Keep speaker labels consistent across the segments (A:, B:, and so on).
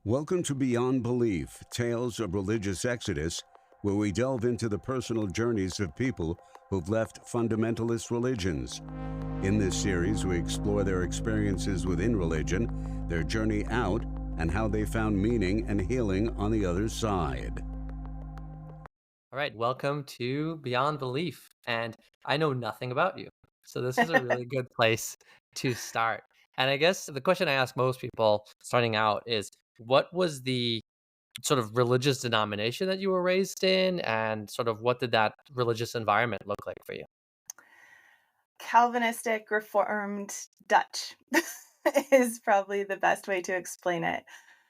A: Welcome to Beyond Belief, Tales of Religious Exodus, where we delve into the personal journeys of people who've left fundamentalist religions. In this series, we explore their experiences within religion, their journey out, and how they found meaning and healing on the other side.
B: All right, welcome to Beyond Belief. And I know nothing about you. So this is a really good place to start. And I guess the question I ask most people starting out is what was the sort of religious denomination that you were raised in? And sort of what did that religious environment look like for you?
C: Calvinistic Reformed Dutch is probably the best way to explain it.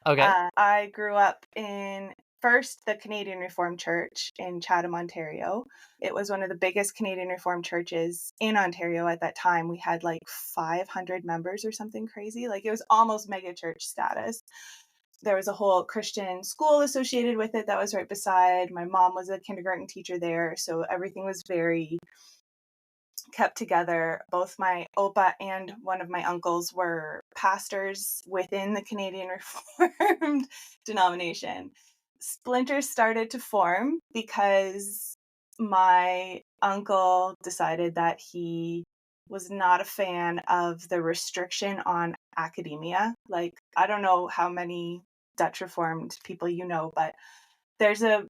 B: Okay.
C: I grew up in first the Canadian Reformed Church in Chatham, Ontario. It was one of the biggest Canadian Reformed churches in Ontario at that time. We had like 500 members or something crazy. Like it was almost mega church status. There was a whole Christian school associated with it that was right beside. My mom was a kindergarten teacher there, so everything was very kept together. Both my opa and one of my uncles were pastors within the Canadian Reformed denomination. Splinters started to form because my uncle decided that he was not a fan of the restriction on academia. Like, I don't know how many Dutch Reformed people you know, but there's a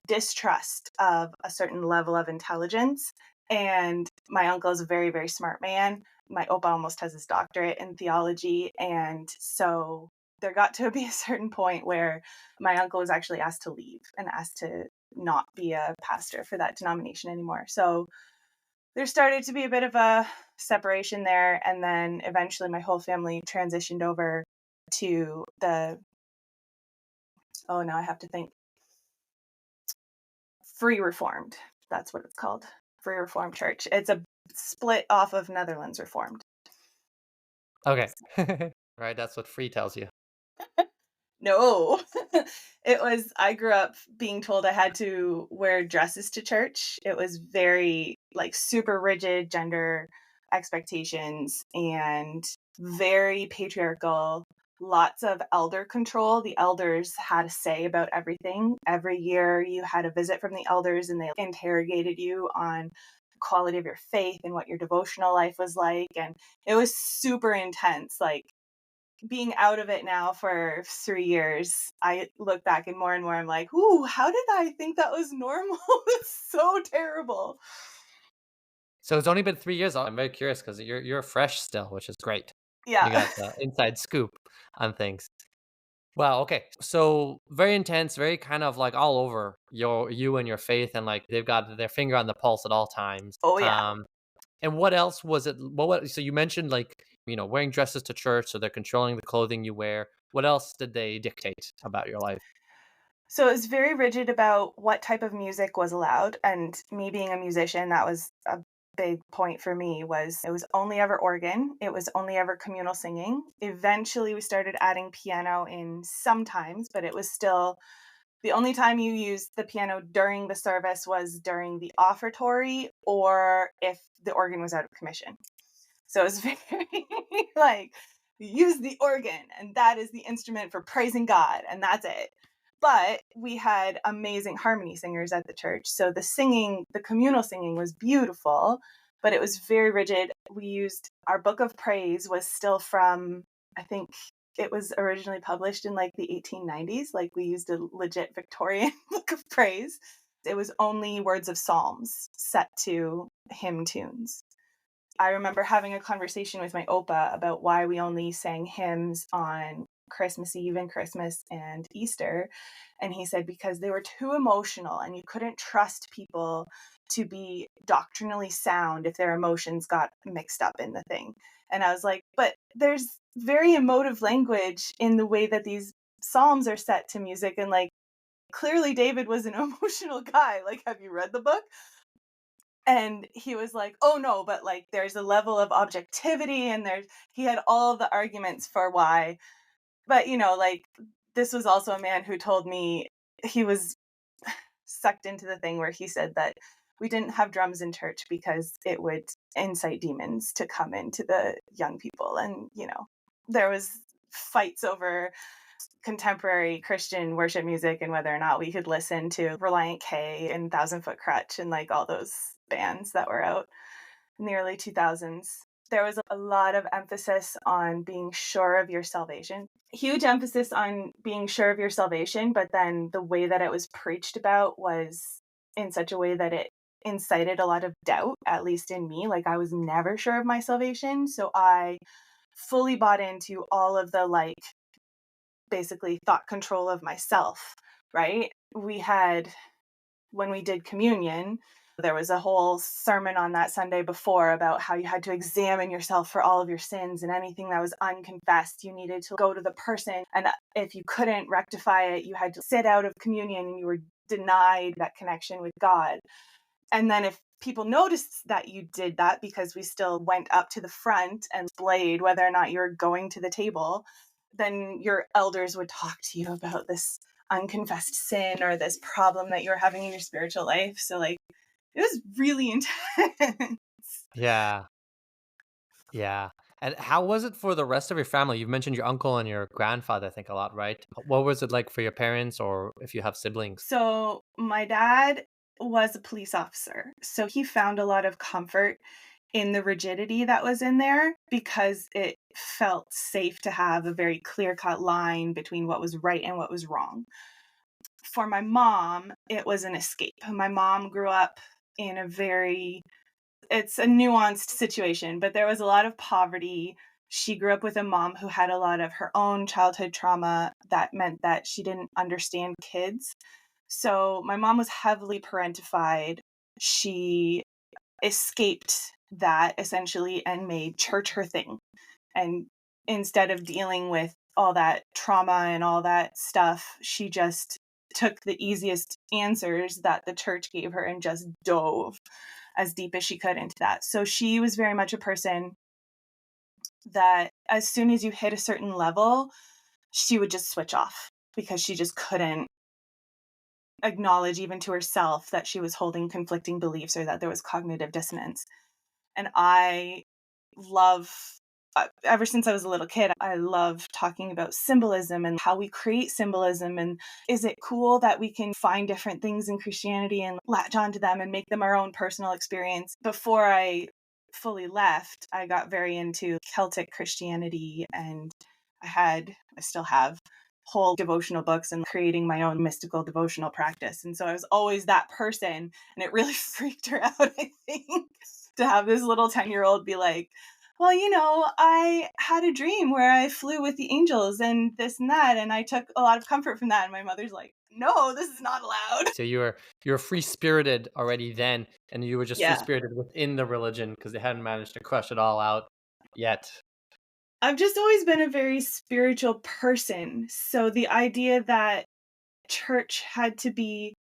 C: distrust of a certain level of intelligence, and my uncle is a very, very smart man. My opa almost has his doctorate in theology, and so there got to be a certain point where my uncle was actually asked to leave and asked to not be a pastor for that denomination anymore. So there started to be a bit of a separation there, and then eventually my whole family transitioned over to the, oh, now I have to think, Free Reformed. That's what it's called. Free Reformed Church. It's a split off of Netherlands Reformed.
B: Okay. Right. That's what free tells you.
C: No, I grew up being told I had to wear dresses to church. It was very, like, super rigid gender expectations and very patriarchal. Lots of elder control. The elders had a say about everything. Every year you had a visit from the elders and they interrogated you on the quality of your faith and what your devotional life was like. And it was super intense. Like, being out of it now for 3 years, I look back and more I'm like, "Ooh, how did I think that was normal?" It's so terrible.
B: So it's only been 3 years. I'm very curious because you're fresh still, which is great. You
C: Yeah.
B: got the inside scoop on things. Wow, okay. So very intense, very kind of like all over you and your faith, and like they've got their finger on the pulse at all times.
C: Oh, yeah.
B: And what else was it? What so you mentioned like, wearing dresses to church, so they're controlling the clothing you wear. What else did they dictate about your life?
C: So it was very rigid about what type of music was allowed, and me being a musician, that was a big point for me. Was it was only ever organ, it was only ever communal singing. Eventually, we started adding piano in sometimes, but it was still the only time you used the piano during the service was during the offertory or if the organ was out of commission. So it's very like, use the organ, and that is the instrument for praising God, and that's it. But we had amazing harmony singers at the church. So the singing, the communal singing was beautiful, but it was very rigid. We used our book of praise was still from, I think it was originally published in like the 1890s. Like, we used a legit Victorian book of praise. It was only words of psalms set to hymn tunes. I remember having a conversation with my opa about why we only sang hymns on Christmas Eve and Christmas and Easter. And he said because they were too emotional and you couldn't trust people to be doctrinally sound if their emotions got mixed up in the thing. And I was like, but there's very emotive language in the way that these psalms are set to music. And like, clearly David was an emotional guy. Like, have you read the book? And he was like, "Oh no, but like there's a level of objectivity and he had all the arguments for why." But like, this was also a man who told me he was sucked into the thing where he said that we didn't have drums in church because it would incite demons to come into the young people, and there was fights over contemporary Christian worship music and whether or not we could listen to Reliant K and Thousand Foot Crutch and like all those bands that were out in the early 2000s. There was a lot of emphasis on being sure of your salvation. Huge emphasis on being sure of your salvation, but then the way that it was preached about was in such a way that it incited a lot of doubt, at least in me. Like I was never sure of my salvation. So I fully bought into all of the like basically thought control of myself, right? We had, when we did communion, there was a whole sermon on that Sunday before about how you had to examine yourself for all of your sins, and anything that was unconfessed, you needed to go to the person. And if you couldn't rectify it, you had to sit out of communion and you were denied that connection with God. And then if people noticed that you did that, because we still went up to the front and displayed whether or not you were going to the table, then your elders would talk to you about this unconfessed sin or this problem that you're having in your spiritual life. So like it was really intense.
B: Yeah. Yeah. And how was it for the rest of your family? You've mentioned your uncle and your grandfather, I think, a lot, right? What was it like for your parents or if you have siblings?
C: So my dad was a police officer. So he found a lot of comfort in the rigidity that was in there because it felt safe to have a very clear-cut line between what was right and what was wrong. For my mom, it was an escape. My mom grew up in it's a nuanced situation, but there was a lot of poverty. She grew up with a mom who had a lot of her own childhood trauma that meant that she didn't understand kids. So my mom was heavily parentified. She escaped that essentially and made church her thing. And instead of dealing with all that trauma and all that stuff, she just took the easiest answers that the church gave her and just dove as deep as she could into that. So she was very much a person that as soon as you hit a certain level, she would just switch off because she just couldn't acknowledge even to herself that she was holding conflicting beliefs or that there was cognitive dissonance. And I love, ever since I was a little kid, I love talking about symbolism and how we create symbolism. And is it cool that we can find different things in Christianity and latch onto them and make them our own personal experience? Before I fully left, I got very into Celtic Christianity, and I still have whole devotional books and creating my own mystical devotional practice. And so I was always that person, and it really freaked her out, I think, to have this little 10-year-old be like, well, I had a dream where I flew with the angels and this and that, and I took a lot of comfort from that. And my mother's like, no, this is not allowed.
B: So you were free spirited already then, and you were just free
C: Yeah.
B: spirited within the religion because they hadn't managed to crush it all out yet.
C: I've just always been a very spiritual person. So the idea that church had to be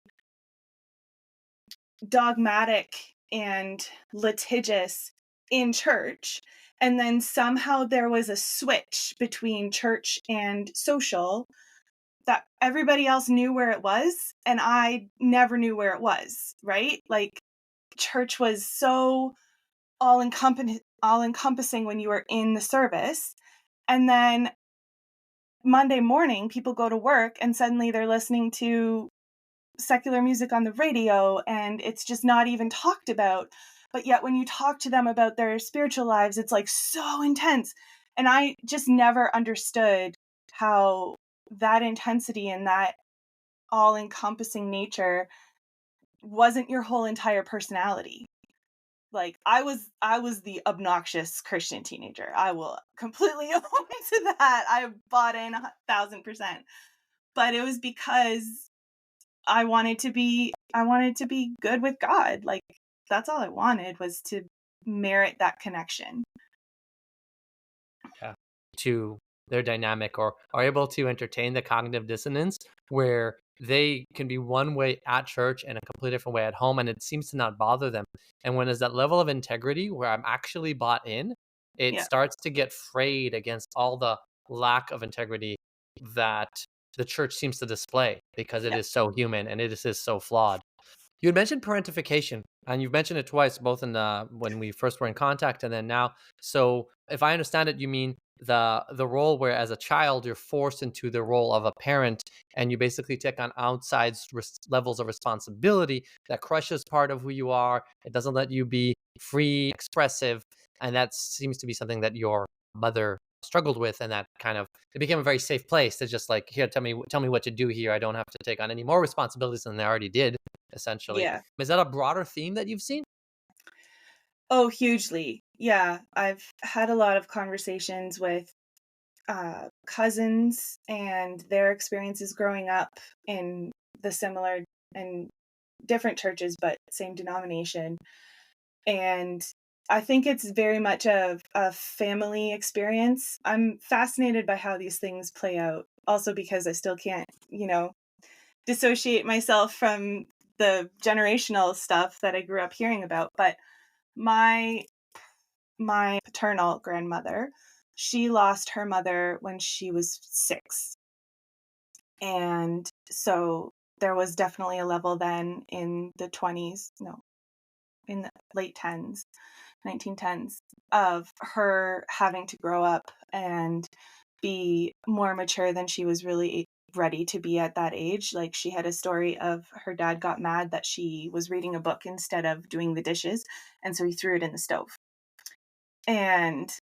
C: dogmatic and litigious in church, and then somehow there was a switch between church and social, that everybody else knew where it was and I never knew where it was, right? Like church was so all encompassing when you were in the service, and then Monday morning people go to work and suddenly they're listening to secular music on the radio and it's just not even talked about. But yet when you talk to them about their spiritual lives, it's like so intense. And I just never understood how that intensity and that all encompassing nature wasn't your whole entire personality. Like I was the obnoxious Christian teenager. I will completely own to that. I bought in 1,000%. But it was because I wanted to be good with God. Like that's all I wanted, was to merit that connection.
B: Yeah. To their dynamic, or are able to entertain the cognitive dissonance where they can be one way at church and a completely different way at home, and it seems to not bother them. And when there's that level of integrity where I'm actually bought in, it
C: Yeah.
B: starts to get frayed against all the lack of integrity that the church seems to display because it
C: Yeah.
B: is so human and it is so flawed. You had mentioned parentification, and you've mentioned it twice, both in when we first were in contact and then now. So, if I understand it, you mean the role where as a child you're forced into the role of a parent, and you basically take on levels of responsibility that crushes part of who you are. It doesn't let you be free, expressive, and that seems to be something that your mother struggled with, and that kind of it became a very safe place to just like, here, tell me what to do here. I don't have to take on any more responsibilities than I already did, essentially.
C: Yeah.
B: Is that a broader theme that you've seen?
C: Oh, hugely. Yeah. I've had a lot of conversations with cousins and their experiences growing up in the similar and different churches, but same denomination. And I think it's very much a family experience. I'm fascinated by how these things play out, also because I still can't, dissociate myself from the generational stuff that I grew up hearing about. But my my paternal grandmother, she lost her mother when she was 6. And so there was definitely a level then in the 20s, no, in the late 10s, 1910s, of her having to grow up and be more mature than she was really ready to be at that age. Like, she had a story of her dad got mad that she was reading a book instead of doing the dishes, and so he threw it in the stove. And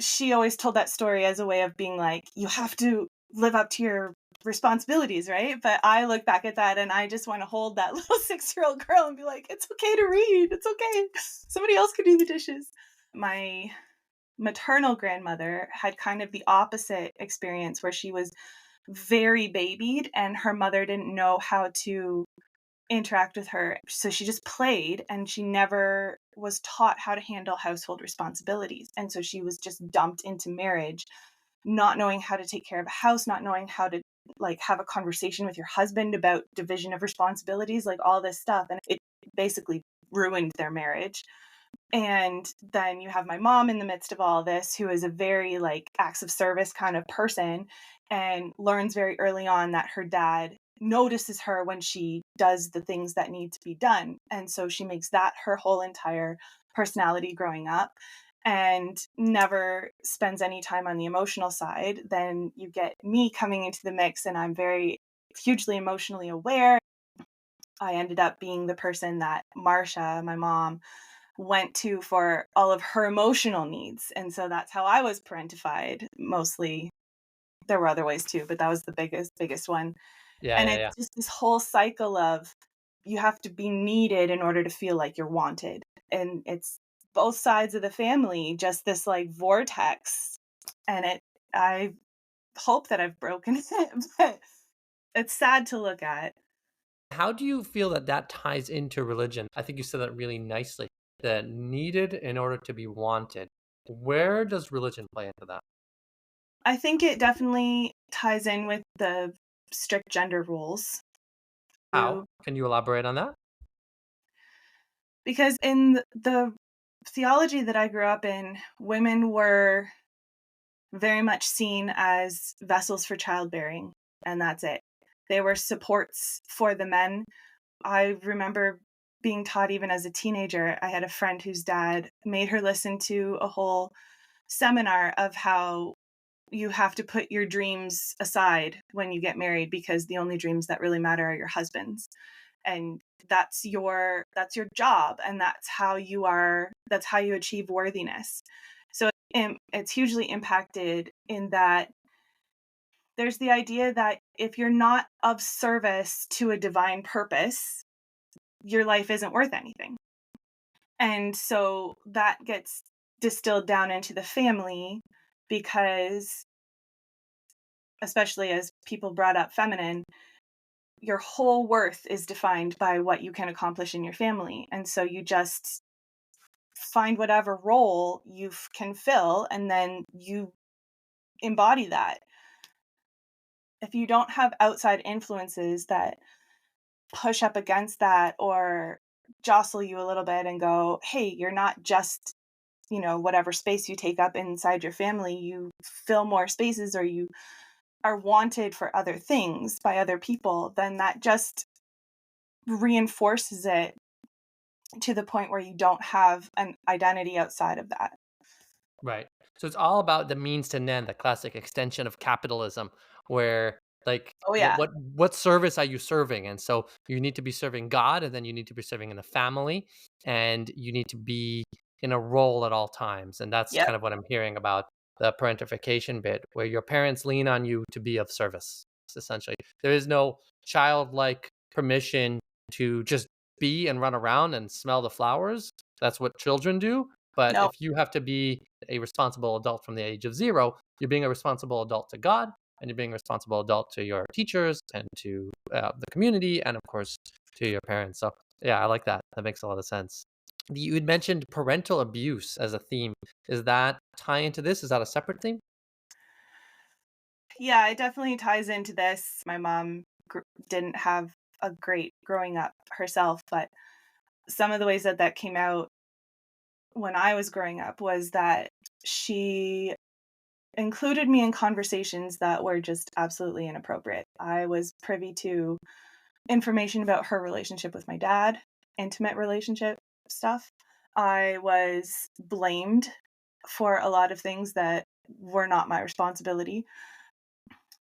C: she always told that story as a way of being like, you have to live up to your responsibilities, right? But I look back at that and I just want to hold that little 6-year-old girl and be like, it's okay to read. It's okay. Somebody else could do the dishes. My maternal grandmother had kind of the opposite experience, where she was very babied and her mother didn't know how to interact with her. So she just played, and she never was taught how to handle household responsibilities. And so she was just dumped into marriage, not knowing how to take care of a house, not knowing how to like have a conversation with your husband about division of responsibilities, like all this stuff. And it basically ruined their marriage. And then you have my mom in the midst of all this, who is a very like acts of service kind of person, and learns very early on that her dad notices her when she does the things that need to be done. And so she makes that her whole entire personality growing up, and never spends any time on the emotional side. Then you get me coming into the mix, and I'm very hugely emotionally aware. I ended up being the person that Marcia, my mom, went to for all of her emotional needs. And so that's how I was parentified mostly. There were other ways too, but that was the biggest one.
B: Yeah,
C: And
B: yeah,
C: it's
B: yeah.
C: just this whole cycle of, you have to be needed in order to feel like you're wanted. And it's both sides of the family, just this like vortex. And I hope that I've broken it, but it's sad to look at.
B: How do you feel that that ties into religion? I think you said that really nicely. That needed in order to be wanted. Where does religion play into that?
C: I think it definitely ties in with the strict gender rules.
B: How? Can you elaborate on that?
C: Because in the theology that I grew up in, women were very much seen as vessels for childbearing, and that's it. They were supports for the men. I remember being taught even as a teenager. I had a friend whose dad made her listen to a whole seminar of how you have to put your dreams aside when you get married, because the only dreams that really matter are your husband's. And that's your job, and that's how you achieve worthiness. So it's hugely impacted in that there's the idea that if you're not of service to a divine purpose, your life isn't worth anything. And so that gets distilled down into the family, because especially as people brought up feminine, your whole worth is defined by what you can accomplish in your family. And so you just find whatever role you can fill, and then you embody that. If you don't have outside influences that push up against that or jostle you a little bit and go, hey, you're not just, whatever space you take up inside your family, you fill more spaces, or you are wanted for other things by other people, then that just reinforces it to the point where you don't have an identity outside of that.
B: Right. So it's all about the means to an end, the classic extension of capitalism, where like
C: Oh yeah.
B: what service are you serving? And so you need to be serving God, and then you need to be serving in a family, and you need to be in a role at all times. And that's
C: Yep.
B: kind of what I'm hearing about the parentification bit, where your parents lean on you to be of service. Essentially, there is no childlike permission to just be and run around and smell the flowers. That's what children do. But
C: No.
B: if you have to be a responsible adult from the age of 0, you're being a responsible adult to God, and you're being a responsible adult to your teachers and to the community, and of course to your parents. So yeah, I like that. That makes a lot of sense. You had mentioned parental abuse as a theme. Is that tie into this? Is that a separate theme?
C: Yeah, it definitely ties into this. My mom didn't have a great growing up herself, but some of the ways that that came out when I was growing up was that she included me in conversations that were just absolutely inappropriate. I was privy to information about her relationship with my dad, intimate relationship stuff. I was blamed for a lot of things that were not my responsibility.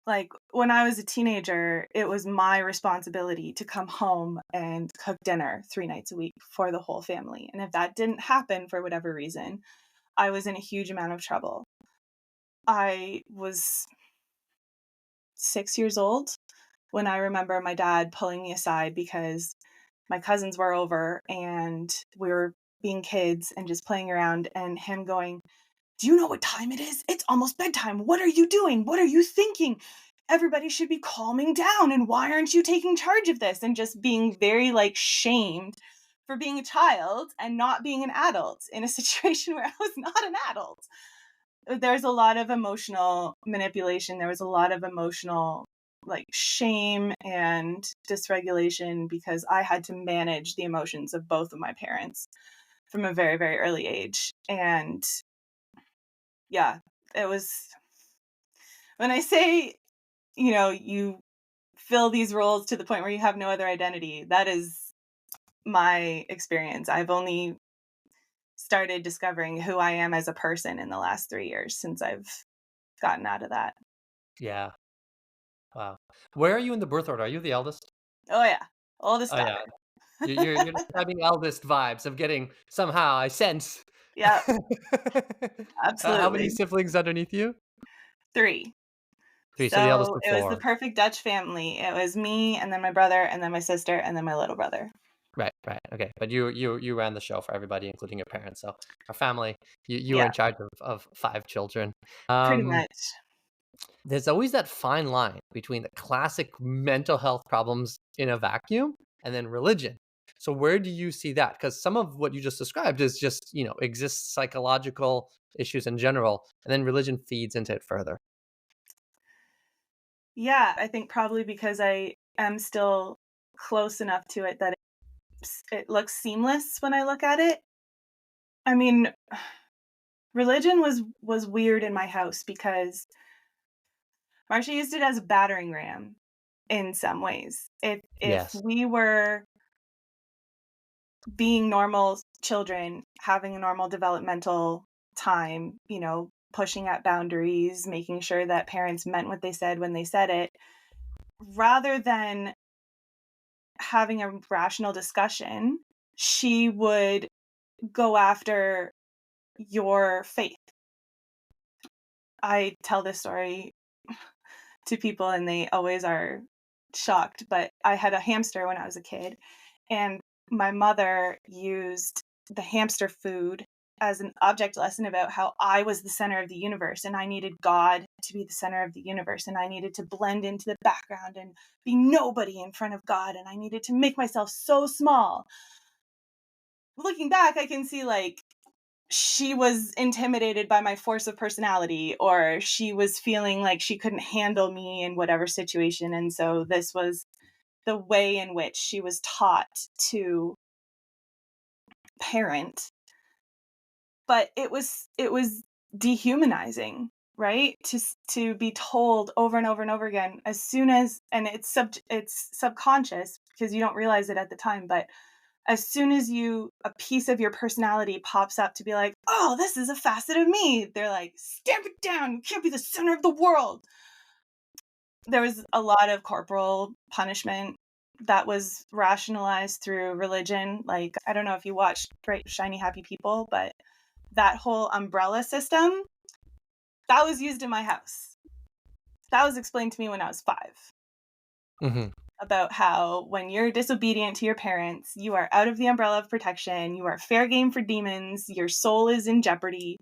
C: Like when I was a teenager, it was my responsibility to come home and cook dinner 3 nights a week for the whole family. And if that didn't happen for whatever reason, I was in a huge amount of trouble. I was 6 years old when I remember my dad pulling me aside because my cousins were over and we were being kids and just playing around, and him going, "Do you know what time it is? It's almost bedtime. What are you doing? What are you thinking? Everybody should be calming down. And why aren't you taking charge of this?" And just being very like shamed for being a child and not being an adult in a situation where I was not an adult. There's a lot of emotional manipulation. There was a lot of emotional like shame and dysregulation because I had to manage the emotions of both of my parents from a very, very early age. And yeah, it was when I say, you fill these roles to the point where you have no other identity, that is my experience. I've only started discovering who I am as a person in the last 3 years since I've gotten out of that.
B: Yeah. Wow. Where are you in the birth order? Are you the eldest?
C: Oh yeah, oldest
B: Oh yeah.
C: daughter.
B: You're describing eldest vibes of getting somehow I sense.
C: Yeah,
B: How many
C: absolutely.
B: siblings underneath you?
C: 3.
B: 3. So the eldest
C: So
B: of
C: it was the
B: 4.
C: perfect Dutch family. It was me and then my brother and then my sister and then my little brother.
B: Right, right. Okay. But you ran the show for everybody, including your parents. So our family, you were
C: Yeah,
B: in charge of 5 children.
C: pretty
B: Um,
C: much.
B: there's always that fine line between the classic mental health problems in a vacuum and then religion. So where do you see that? Because some of what you just described is just, exists psychological issues in general, and then religion feeds into it further.
C: Yeah, I think probably because I am still close enough to it that it looks seamless when I look at it. I mean, religion was weird in my house because Marsha used it as a battering ram in some ways. If
B: Yes.
C: we were being normal children, having a normal developmental time, pushing at boundaries, making sure that parents meant what they said when they said it, rather than having a rational discussion, she would go after your faith. I tell this story to people and they always are shocked, but I had a hamster when I was a kid, and my mother used the hamster food as an object lesson about how I was the center of the universe and I needed God to be the center of the universe and I needed to blend into the background and be nobody in front of God and I needed to make myself so small. Looking back, I can see like she was intimidated by my force of personality or she was feeling like she couldn't handle me in whatever situation, and so this was the way in which she was taught to parent. But it was dehumanizing, right? To be told over and over and over again as soon as, and it's subconscious because you don't realize it at the time, but as soon as a piece of your personality pops up to be like, oh, this is a facet of me, they're like, stamp it down. You can't be the center of the world. There was a lot of corporal punishment that was rationalized through religion. Like, I don't know if you watched Bright, Shiny, Happy People, but that whole umbrella system, that was used in my house. That was explained to me when I was 5.
B: Mm-hmm.
C: About how when you're disobedient to your parents, you are out of the umbrella of protection, you are fair game for demons, your soul is in jeopardy.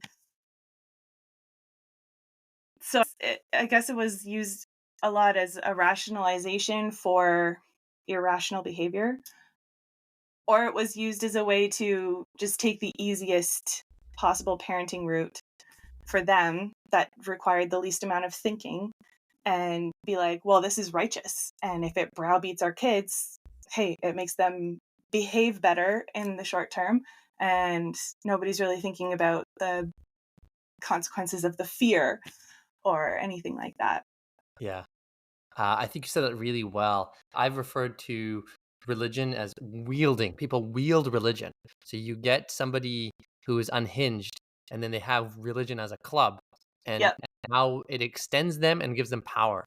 C: So I guess it was used a lot as a rationalization for irrational behavior, or it was used as a way to just take the easiest possible parenting route for them that required the least amount of thinking and be like, well, this is righteous. And if it browbeats our kids, hey, it makes them behave better in the short term. And nobody's really thinking about the consequences of the fear or anything like that.
B: Yeah. I think you said it really well. I've referred to religion as wielding. People wield religion. So you get somebody who is unhinged, and then they have religion as a club, and
C: Yep.
B: now it extends them and gives them power.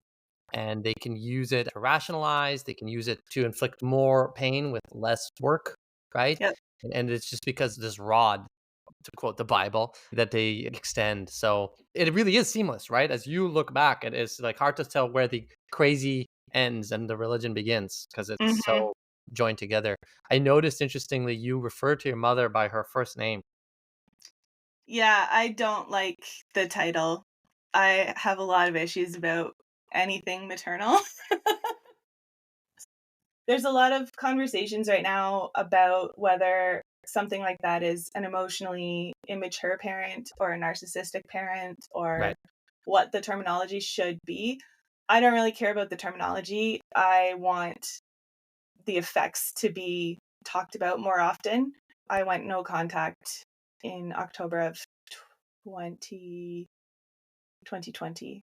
B: And they can use it to rationalize, they can use it to inflict more pain with less work, right?
C: Yep.
B: And it's just because this rod, to quote the Bible, that they extend. So it really is seamless, right? As you look back, it is like hard to tell where the crazy ends and the religion begins because it's
C: Mm-hmm.
B: so joined together. I noticed, interestingly, you refer to your mother by her first name.
C: Yeah, I don't like the title. I have a lot of issues about anything maternal. There's a lot of conversations right now about whether something like that is an emotionally immature parent or a narcissistic parent or
B: Right.
C: what the terminology should be. I don't really care about the terminology. I want the effects to be talked about more often. I went no contact in October of 2020.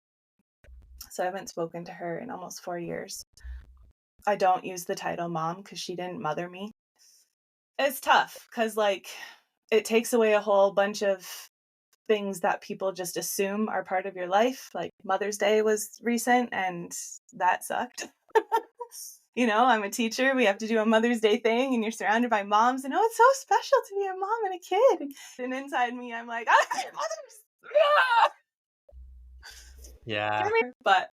C: So I haven't spoken to her in almost 4 years. I don't use the title mom because she didn't mother me. It's tough because, like, it takes away a whole bunch of things that people just assume are part of your life. Like, Mother's Day was recent and that sucked. I'm a teacher. We have to do a Mother's Day thing, and you're surrounded by moms, and it's so special to be a mom and a kid. And inside me, I'm like, I hate mothers.
B: Yeah.
C: But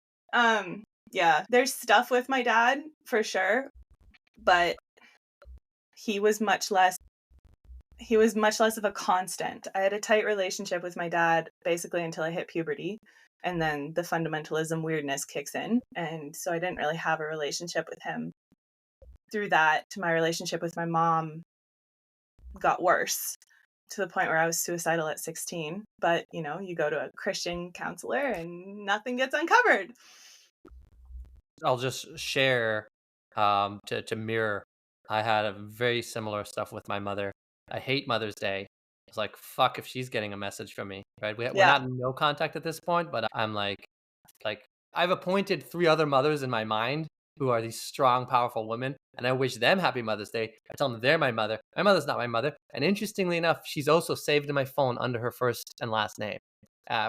C: yeah, there's stuff with my dad for sure, but he was much less of a constant. I had a tight relationship with my dad basically until I hit puberty, and then the fundamentalism weirdness kicks in, and so I didn't really have a relationship with him. Through that, my relationship with my mom got worse to the point where I was suicidal at 16. But, you go to a Christian counselor and nothing gets uncovered.
B: I'll just share to mirror. I had a very similar stuff with my mother. I hate Mother's Day. It's like, fuck if she's getting a message from me, right? We're
C: Yeah.
B: not in no contact at this point, but I'm like I've appointed 3 other mothers in my mind who are these strong, powerful women, and I wish them happy Mother's Day. I tell them they're my mother. My mother's not my mother. And interestingly enough, she's also saved in my phone under her first and last name.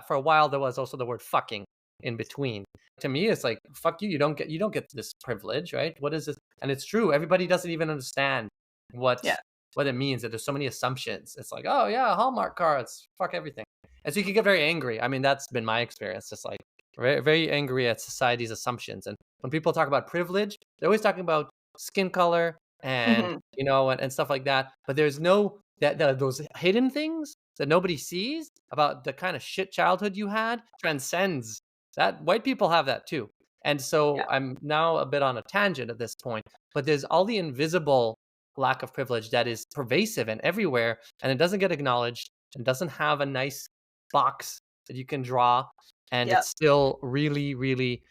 B: For a while, there was also the word fucking in between. To me, it's like, fuck you. You don't get this privilege, right? What is this? And it's true. Everybody doesn't even understand what
C: Yeah.
B: what it means. That there's so many assumptions. It's like, oh yeah, Hallmark cards, fuck everything. And so you can get very angry. I mean, that's been my experience. Just like very, very angry at society's assumptions. And when people talk about privilege, they're always talking about skin color and
C: Mm-hmm.
B: and stuff like that. But there's no those hidden things that nobody sees about the kind of shit childhood you had transcends that. White people have that too. And
C: Yeah.
B: so I'm now a bit on a tangent at this point, but there's all the invisible lack of privilege that is pervasive and everywhere, and it doesn't get acknowledged and doesn't have a nice box that you can draw. And
C: Yep.
B: it's still really, really,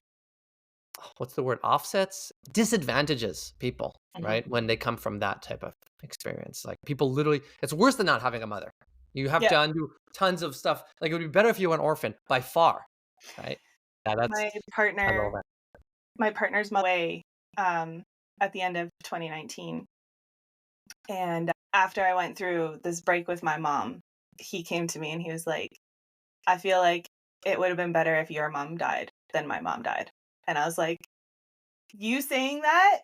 B: what's the word, offsets, disadvantages people,
C: Mm-hmm.
B: right? When they come from that type of experience. Like people literally, it's worse than not having a mother. You have
C: Yep.
B: to undo tons of stuff. Like it would be better if you were an orphan by far, right? Yeah, that's,
C: My
B: I love
C: partner,
B: that.
C: my partner's mother away at the end of 2019. And after I went through this break with my mom, he came to me and he was like, I feel like it would have been better if your mom died than my mom died. And I was like, you saying that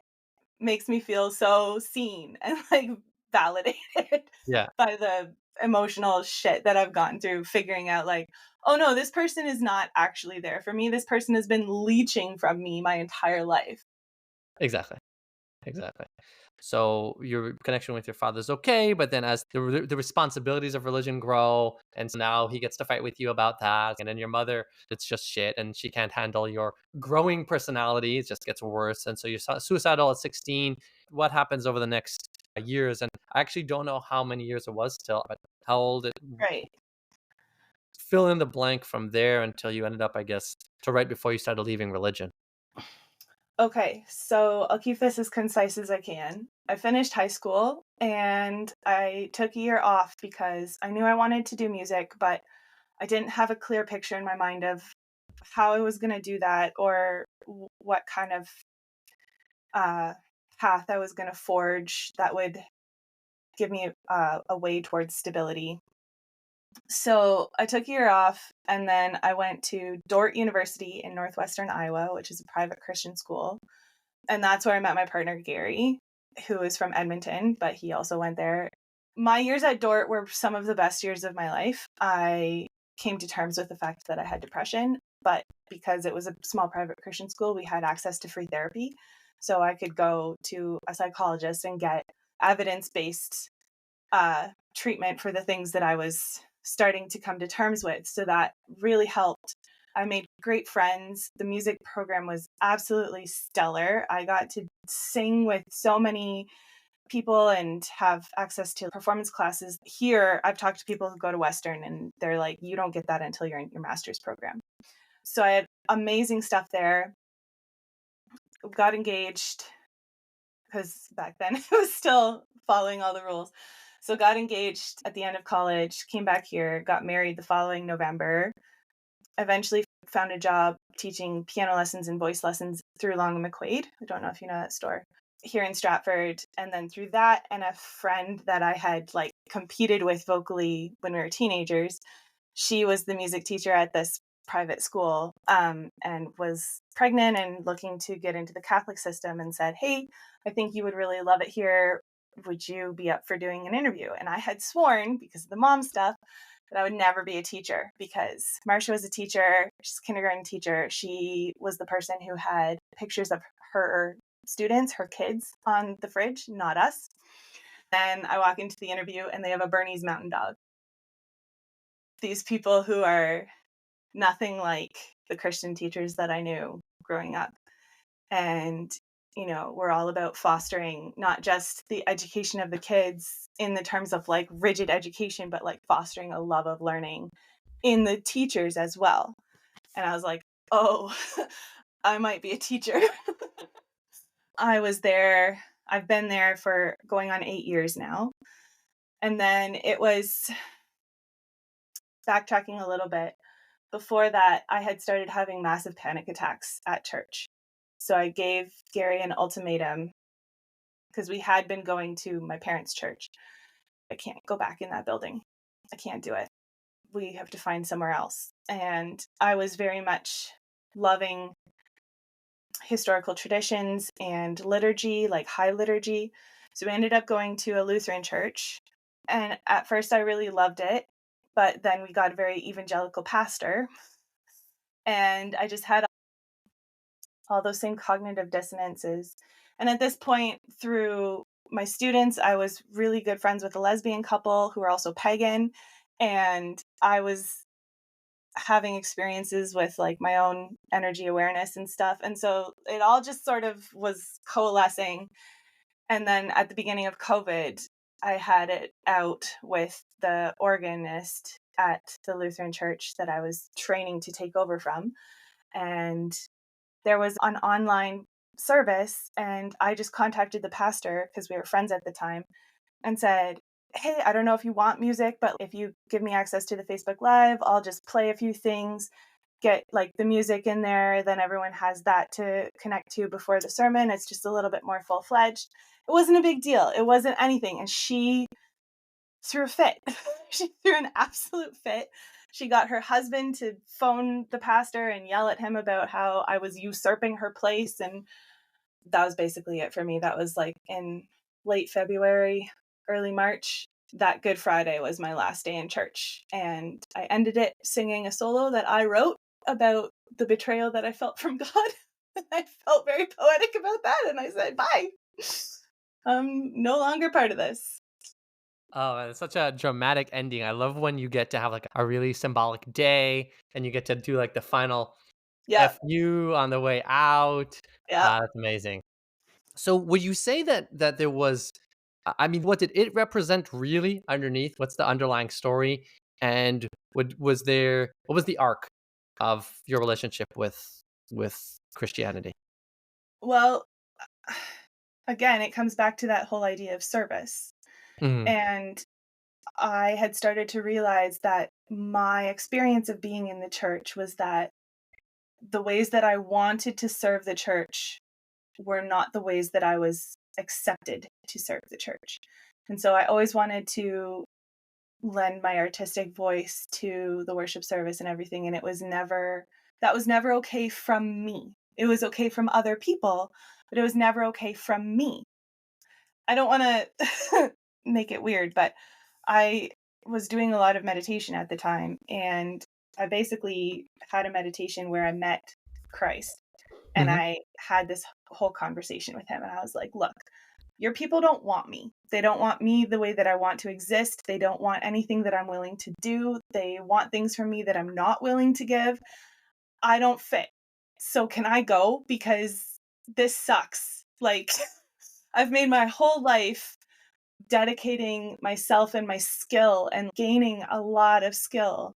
C: makes me feel so seen and like validated
B: Yeah,
C: by the emotional shit that I've gone through, figuring out like, oh no, this person is not actually there for me. This person has been leeching from me my entire life.
B: exactly. Exactly. So your connection with your father is okay, but then as the responsibilities of religion grow, and so now he gets to fight with you about that, and then your mother, it's just shit, and she can't handle your growing personality. It just gets worse, and so you're suicidal at 16. What happens over the next years? And I actually don't know how many years it was till, but how old it.
C: Right.
B: Fill in the blank from there until you ended up, I guess, to right before you started leaving religion.
C: Okay, so I'll keep this as concise as I can. I finished high school and I took a year off because I knew I wanted to do music, but I didn't have a clear picture in my mind of how I was going to do that or what kind of uh, path I was going to forge that would give me a way towards stability. So I took a year off and then I went to Dordt University in Northwestern Iowa, which is a private Christian school. And that's where I met my partner, Gary, who is from Edmonton, but he also went there. My years at Dordt were some of the best years of my life. I came to terms with the fact that I had depression, but because it was a small private Christian school, we had access to free therapy. So I could go to a psychologist and get evidence based treatment for the things that I was starting to come to terms with. So that really helped. I made great friends. The music program was absolutely stellar. I got to sing with so many people and have access to performance classes. Here, I've talked to people who go to Western and they're like, you don't get that until you're in your master's program. So I had amazing stuff there. Got engaged because back then it was still following all the rules. So got engaged at the end of college, came back here, got married the following November, eventually found a job teaching piano lessons and voice lessons through Long and McQuaid. I don't know if you know that store here in Stratford. And then through that and a friend that I had like competed with vocally when we were teenagers, she was the music teacher at this private school and was pregnant and looking to get into the Catholic system and said, hey, I think you would really love it here. Would you be up for doing an interview? And I had sworn, because of the mom stuff, that I would never be a teacher because Marcia was a teacher. She's a kindergarten teacher. She was the person who had pictures of her students, her kids on the fridge, not us. Then I walk into the interview and they have a Bernese Mountain Dog. These people who are nothing like the Christian teachers that I knew growing up. And, you know, we're all about fostering not just the education of the kids in the terms of like rigid education, but like fostering a love of learning in the teachers as well. And I was like, oh, I might be a teacher. I was there. I've been there for going on 8 years now. And then it was backtracking a little bit. Before that, I had started having massive panic attacks at church. So I gave Gary an ultimatum because we had been going to my parents' church. I can't go back in that building. I can't do it. We have to find somewhere else. And I was very much loving historical traditions and liturgy, like high liturgy. So we ended up going to a Lutheran church. And at first, I really loved it. But then we got a very evangelical pastor. And I just had all those same cognitive dissonances. And at this point, through my students, I was really good friends with a lesbian couple who were also pagan. And I was having experiences with like my own energy awareness and stuff. And so it all just sort of was coalescing. And then at the beginning of COVID, I had it out with the organist at the Lutheran church that I was training to take over from. And there was an online service, and I just contacted the pastor because we were friends at the time and said, hey, I don't know if you want music, but if you give me access to the Facebook Live, I'll just play a few things. get like the music in there, then everyone has that to connect to before the sermon. It's just a little bit more full-fledged. It wasn't a big deal. It wasn't anything. And she threw a fit. She threw an absolute fit. She got her husband to phone the pastor and yell at him about how I was usurping her place. And that was basically it for me. That was like in late February, early March. That Good Friday was my last day in church. And I ended it singing a solo that I wrote about the betrayal that I felt from God. I felt very poetic about that. And I said, bye. I'm no longer part of this.
B: Oh, it's such a dramatic ending. I love when you get to have like a really symbolic day and you get to do like the final
C: Yeah.
B: FU on the way out.
C: Yeah.
B: That's amazing. So would you say that there was, I mean, what did it represent really underneath? What's the underlying story? And what was the arc of your relationship with Christianity?
C: Well, again, it comes back to that whole idea of service.
B: Mhm.
C: And I had started to realize that my experience of being in the church was that the ways that I wanted to serve the church were not the ways that I was accepted to serve the church. And so I always wanted to lend my artistic voice to the worship service and everything. And that was never okay from me. It was okay from other people, but it was never okay from me. I don't want to make it weird, but I was doing a lot of meditation at the time. And I basically had a meditation where I met Christ. And
B: Mhm.
C: I had this whole conversation with him. And I was like, look, your people don't want me. They don't want me the way that I want to exist. They don't want anything that I'm willing to do. They want things from me that I'm not willing to give. I don't fit. So can I go? Because this sucks. Like, I've made my whole life dedicating myself and my skill and gaining a lot of skill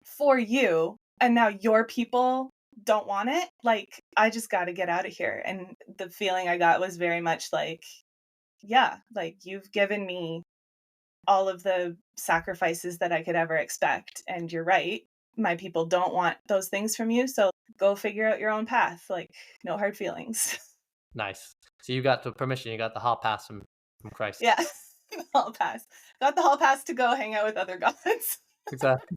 C: for you. And now your people don't want it. Like, I just got to get out of here. And the feeling I got was very much like, yeah, like you've given me all of the sacrifices that I could ever expect. And you're right. My people don't want those things from you. So go figure out your own path. Like, no hard feelings.
B: Nice. So you got the permission, you got the hall pass from Christ.
C: Yeah. Hall pass. Got the hall pass to go hang out with other gods.
B: Exactly.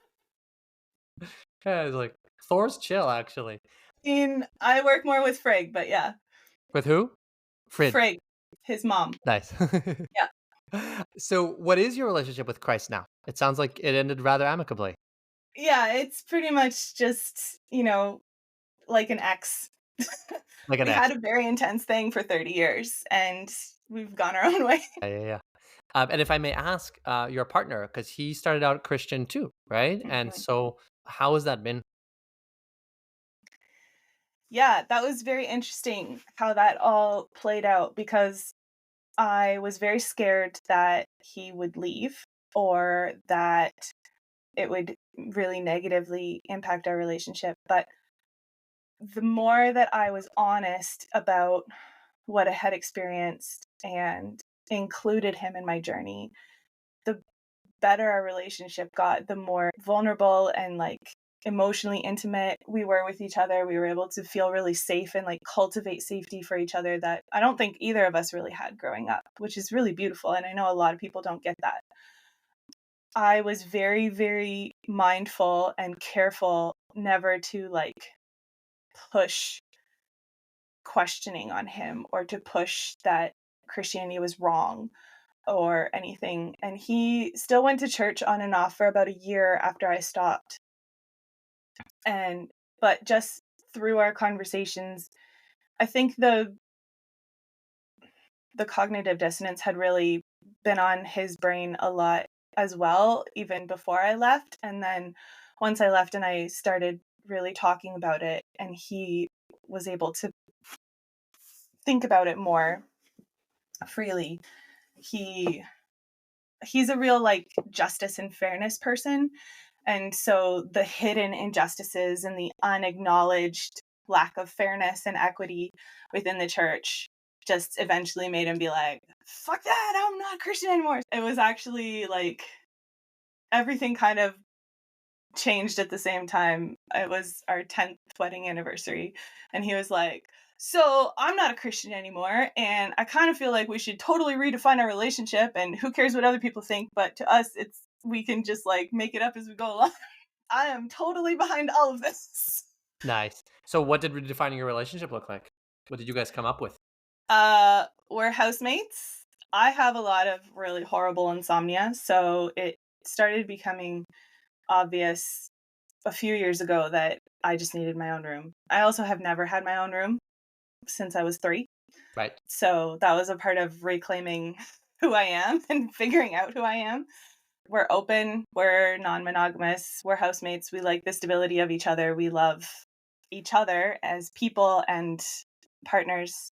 B: Yeah, it's like Thor's chill actually.
C: I work more with Frigg, but yeah.
B: With who? Frid.
C: Frigg, his mom.
B: Nice.
C: Yeah.
B: So what is your relationship with Christ now? It sounds like it ended rather amicably.
C: Yeah, it's pretty much just, like an ex.
B: Like an
C: We had
B: ex.
C: a very intense thing for 30 years and we've gone our own way.
B: Yeah, yeah, yeah. And if I may ask, your partner, because he started out Christian too, right? And
C: Mhm.
B: so how has that been?
C: Yeah, that was very interesting how that all played out because I was very scared that he would leave or that it would really negatively impact our relationship. But the more that I was honest about what I had experienced and included him in my journey, the better our relationship got, the more vulnerable and like emotionally intimate we were with each other. We were able to feel really safe and like cultivate safety for each other that I don't think either of us really had growing up, which is really beautiful. And I know a lot of people don't get that. I was very, very mindful and careful never to like push questioning on him or to push that Christianity was wrong or anything. And he still went to church on and off for about a year after I stopped. But just through our conversations, I think the cognitive dissonance had really been on his brain a lot as well, even before I left. And then once I left and I started really talking about it, and he was able to think about it more freely, he's a real like justice and fairness person. And so the hidden injustices and the unacknowledged lack of fairness and equity within the church just eventually made him be like, fuck that, I'm not Christian anymore. It was actually like everything kind of changed at the same time. It was our 10th wedding anniversary. And he was like, so I'm not a Christian anymore. And I kind of feel like we should totally redefine our relationship. And who cares what other people think? But to us, we can just like make it up as we go along. I am totally behind all of this.
B: Nice. So what did redefining your relationship look like? What did you guys come up with?
C: We're housemates. I have a lot of really horrible insomnia. So it started becoming obvious a few years ago that I just needed my own room. I also have never had my own room since I was 3.
B: Right.
C: So that was a part of reclaiming who I am and figuring out who I am. We're open, we're non-monogamous, we're housemates. We like the stability of each other. We love each other as people and partners,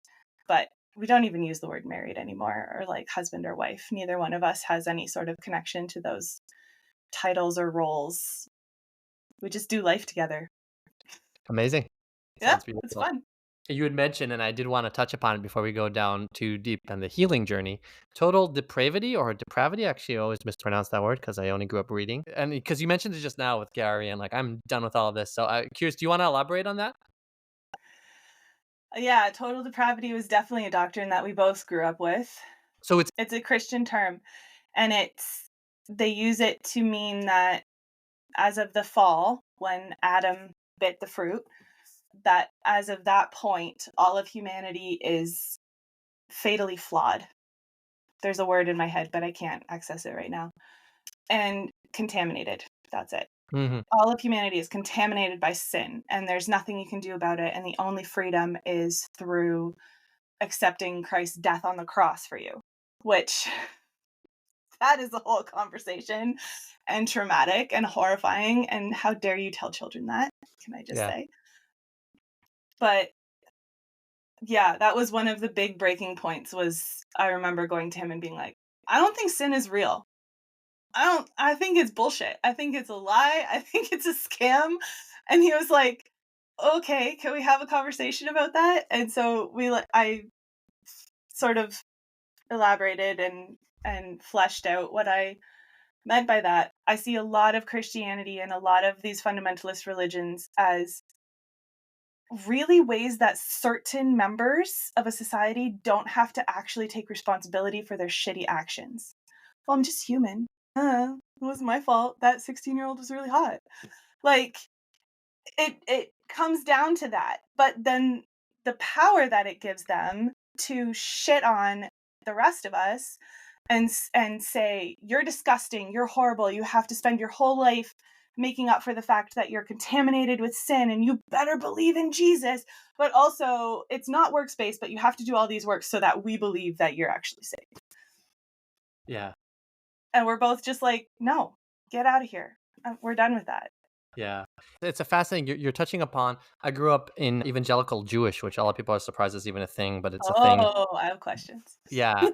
C: but we don't even use the word married anymore or like husband or wife. Neither one of us has any sort of connection to those titles or roles. We just do life together.
B: Amazing.
C: Yeah,
B: Sounds
C: it's
B: beautiful.
C: fun.
B: You had mentioned, and I did want to touch upon it before we go down too deep on the healing journey. Total depravity or depravity. Actually, I always mispronounce that word because I only grew up reading. And because you mentioned it just now with Gary, and like I'm done with all of this. So I'm curious, do you want to elaborate on that?
C: Yeah, total depravity was definitely a doctrine that we both grew up with.
B: So it's
C: It's a Christian term, and they use it to mean that as of the fall, when Adam bit the fruit, that as of that point, all of humanity is fatally flawed. There's a word in my head, but I can't access it right now. And contaminated. That's it.
B: Mhm.
C: All of humanity is contaminated by sin, and there's nothing you can do about it. And the only freedom is through accepting Christ's death on the cross for you, which that is a whole conversation and traumatic and horrifying. And how dare you tell children that? Can I just
B: Yeah.
C: say? But yeah, that was one of the big breaking points. Was I remember going to him and being like, I don't think sin is real. I think it's bullshit. I think it's a lie. I think it's a scam. And he was like, okay, can we have a conversation about that? And so I sort of elaborated and fleshed out what I meant by that. I see a lot of Christianity and a lot of these fundamentalist religions as really ways that certain members of a society don't have to actually take responsibility for their shitty actions. Well, I'm just human. It wasn't my fault. That 16-year-old was really hot. Like, it comes down to that. But then the power that it gives them to shit on the rest of us and say, you're disgusting, you're horrible, you have to spend your whole life making up for the fact that you're contaminated with sin and you better believe in Jesus. But also, it's not works based, but you have to do all these works so that we believe that you're actually saved.
B: Yeah.
C: And we're both just like, no, get out of here. We're done with that.
B: Yeah. It's a fascinating, you're touching upon, I grew up in evangelical Jewish, which a lot of people are surprised is even a thing, but it's a thing.
C: Oh, I have questions.
B: Yeah,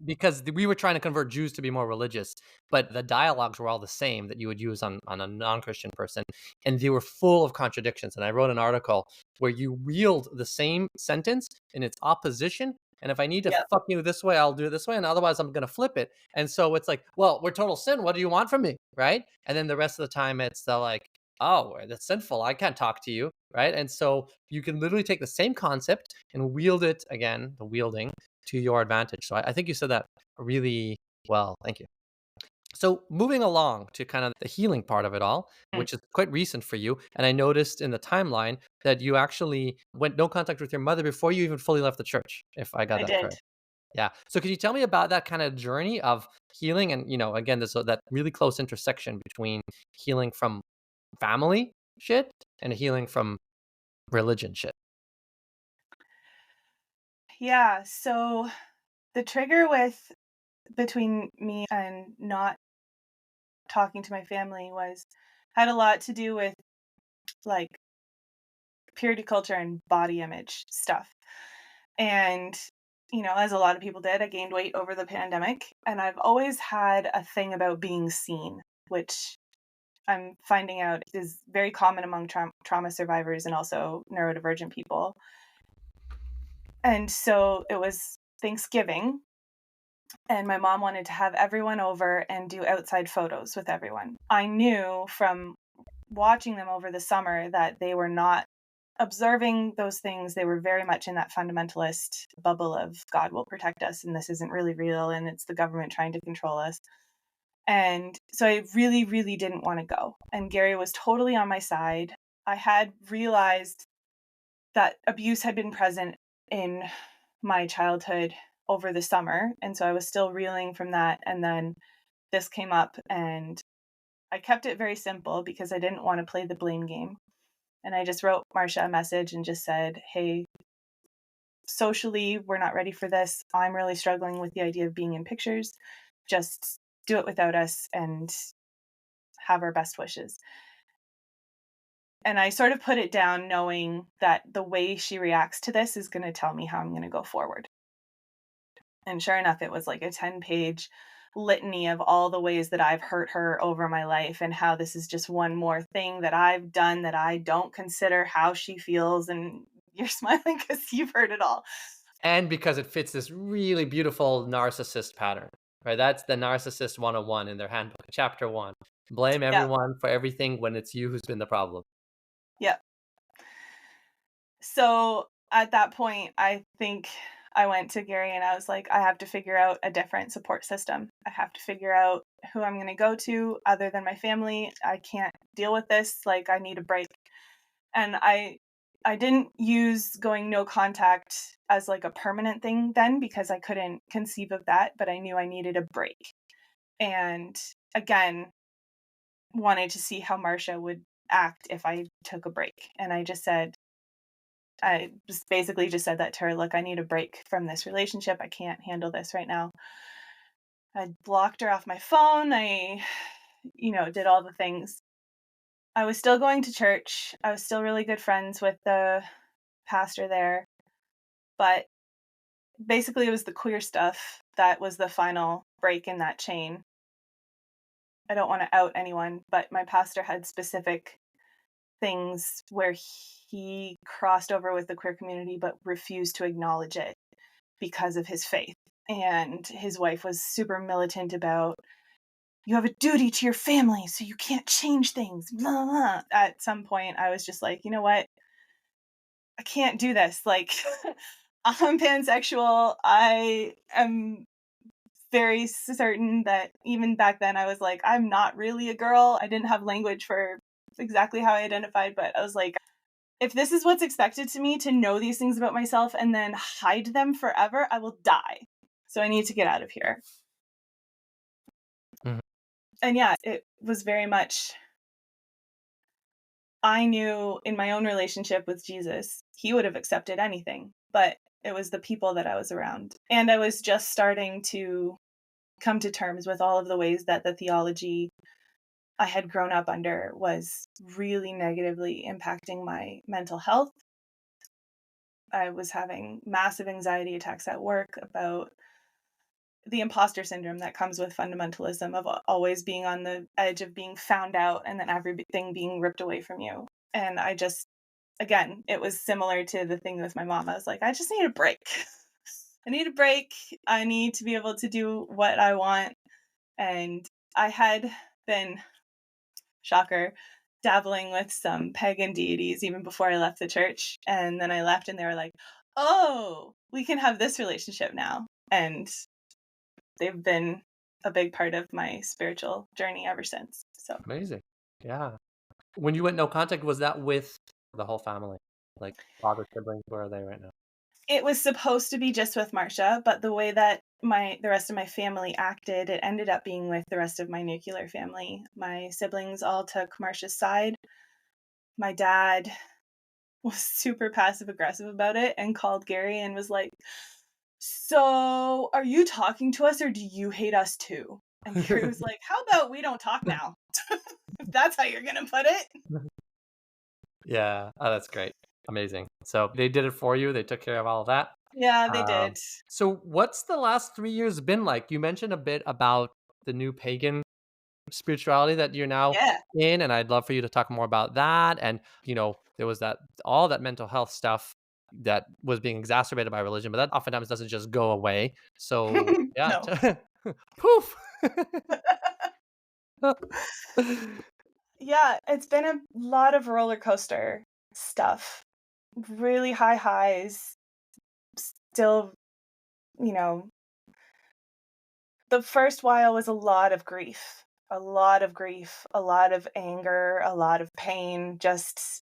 B: because we were trying to convert Jews to be more religious, but the dialogues were all the same that you would use on a non-Christian person, and they were full of contradictions. And I wrote an article where you wield the same sentence in its opposition, and if I need to
C: Yep.
B: fuck you this way, I'll do it this way, and otherwise I'm gonna flip it. And so it's like, well, we're total sin. What do you want from me, right? And then the rest of the time it's like, oh, that's sinful. I can't talk to you, right? And so you can literally take the same concept and wield it again, the wielding to your advantage. So I think you said that really well. Thank you. So moving along to kind of the healing part of it all,
C: Mm,
B: which is quite recent for you. And I noticed in the timeline that you actually went no contact with your mother before you even fully left the church, if I got
C: I
B: that
C: did.
B: correct. Yeah. So could you tell me about that kind of journey of healing? And, again, there's that really close intersection between healing from family shit and healing from religion shit.
C: Yeah, so the trigger with between me and not talking to my family had a lot to do with like purity culture and body image stuff. And as a lot of people did, I gained weight over the pandemic, and I've always had a thing about being seen, which I'm finding out is very common among trauma survivors and also neurodivergent people. And so it was Thanksgiving, and my mom wanted to have everyone over and do outside photos with everyone. I knew from watching them over the summer that they were not observing those things. They were very much in that fundamentalist bubble of God will protect us and this isn't really real and it's the government trying to control us. And so I really, really didn't want to go. And Gary was totally on my side. I had realized that abuse had been present in my childhood over the summer. And so I was still reeling from that. And then this came up and I kept it very simple because I didn't want to play the blame game. And I just wrote Marcia a message and just said, hey, socially, we're not ready for this. I'm really struggling with the idea of being in pictures. Just do it without us and have our best wishes. And I sort of put it down knowing that the way she reacts to this is going to tell me how I'm going to go forward. And sure enough, it was like a 10-page litany of all the ways that I've hurt her over my life and how this is just one more thing that I've done that I don't consider how she feels. And you're smiling because you've heard it all.
B: And because it fits this really beautiful narcissist pattern, right? That's the narcissist 101 in their handbook, chapter 1. Blame everyone for everything when it's you who's been the problem.
C: Yep. So at that point, I think I went to Gary and I was like, I have to figure out a different support system. I have to figure out who I'm going to go to other than my family. I can't deal with this. Like, I need a break. And I didn't use going no contact as like a permanent thing then because I couldn't conceive of that, but I knew I needed a break. And again, wanted to see how Marcia would act if I took a break. And I just basically just said that to her, look, I need a break from this relationship. I can't handle this right now. I blocked her off my phone. I, did all the things. I was still going to church. I was still really good friends with the pastor there. But basically it was the queer stuff that was the final break in that chain. I don't want to out anyone, but my pastor had specific things where he crossed over with the queer community but refused to acknowledge it because of his faith. And his wife was super militant about, you have a duty to your family, so you can't change things. Blah, blah. At some point, I was just like, you know what? I can't do this. Like, I'm pansexual. I am very certain that even back then I was like, I'm not really a girl. I didn't have language for exactly how I identified, but I was like, if this is what's expected to me to know these things about myself and then hide them forever, I will die. So I need to get out of here.
B: Mm-hmm.
C: And yeah, it was very much, I knew in my own relationship with Jesus, he would have accepted anything, but it was the people that I was around. And I was just starting to come to terms with all of the ways that the theology I had grown up under was really negatively impacting my mental health. I was having massive anxiety attacks at work about the imposter syndrome that comes with fundamentalism of always being on the edge of being found out and then everything being ripped away from you. And I just, again, it was similar to the thing with my mom. I was like, I just need a break. I need a break. I need to be able to do what I want. And I had been, shocker, dabbling with some pagan deities even before I left the church. And then I left and they were like, oh, we can have this relationship now. And they've been a big part of my spiritual journey ever since. So
B: amazing. Yeah. When you went no contact, was that with the whole family? Like father, siblings, where are they right now?
C: It was supposed to be just with Marcia, but the way that the rest of my family acted, it ended up being with the rest of my nuclear family. My siblings all took Marcia's side. My dad was super passive aggressive about it and called Gary and was like, so are you talking to us or do you hate us too? And Gary was like, how about we don't talk now? If that's how you're gonna put it.
B: Yeah. Oh, that's great. Amazing. So they did it for you. They took care of all of that.
C: Yeah, they did.
B: So what's the last 3 years been like? You mentioned a bit about the new pagan spirituality that you're now in, and I'd love for you to talk more about that. And, there was all that mental health stuff that was being exacerbated by religion, but that oftentimes doesn't just go away. So yeah.
C: No.
B: Poof.
C: Yeah, it's been a lot of roller coaster stuff. Really high highs, still, you know, the first while was a lot of grief, a lot of grief, a lot of anger, a lot of pain, just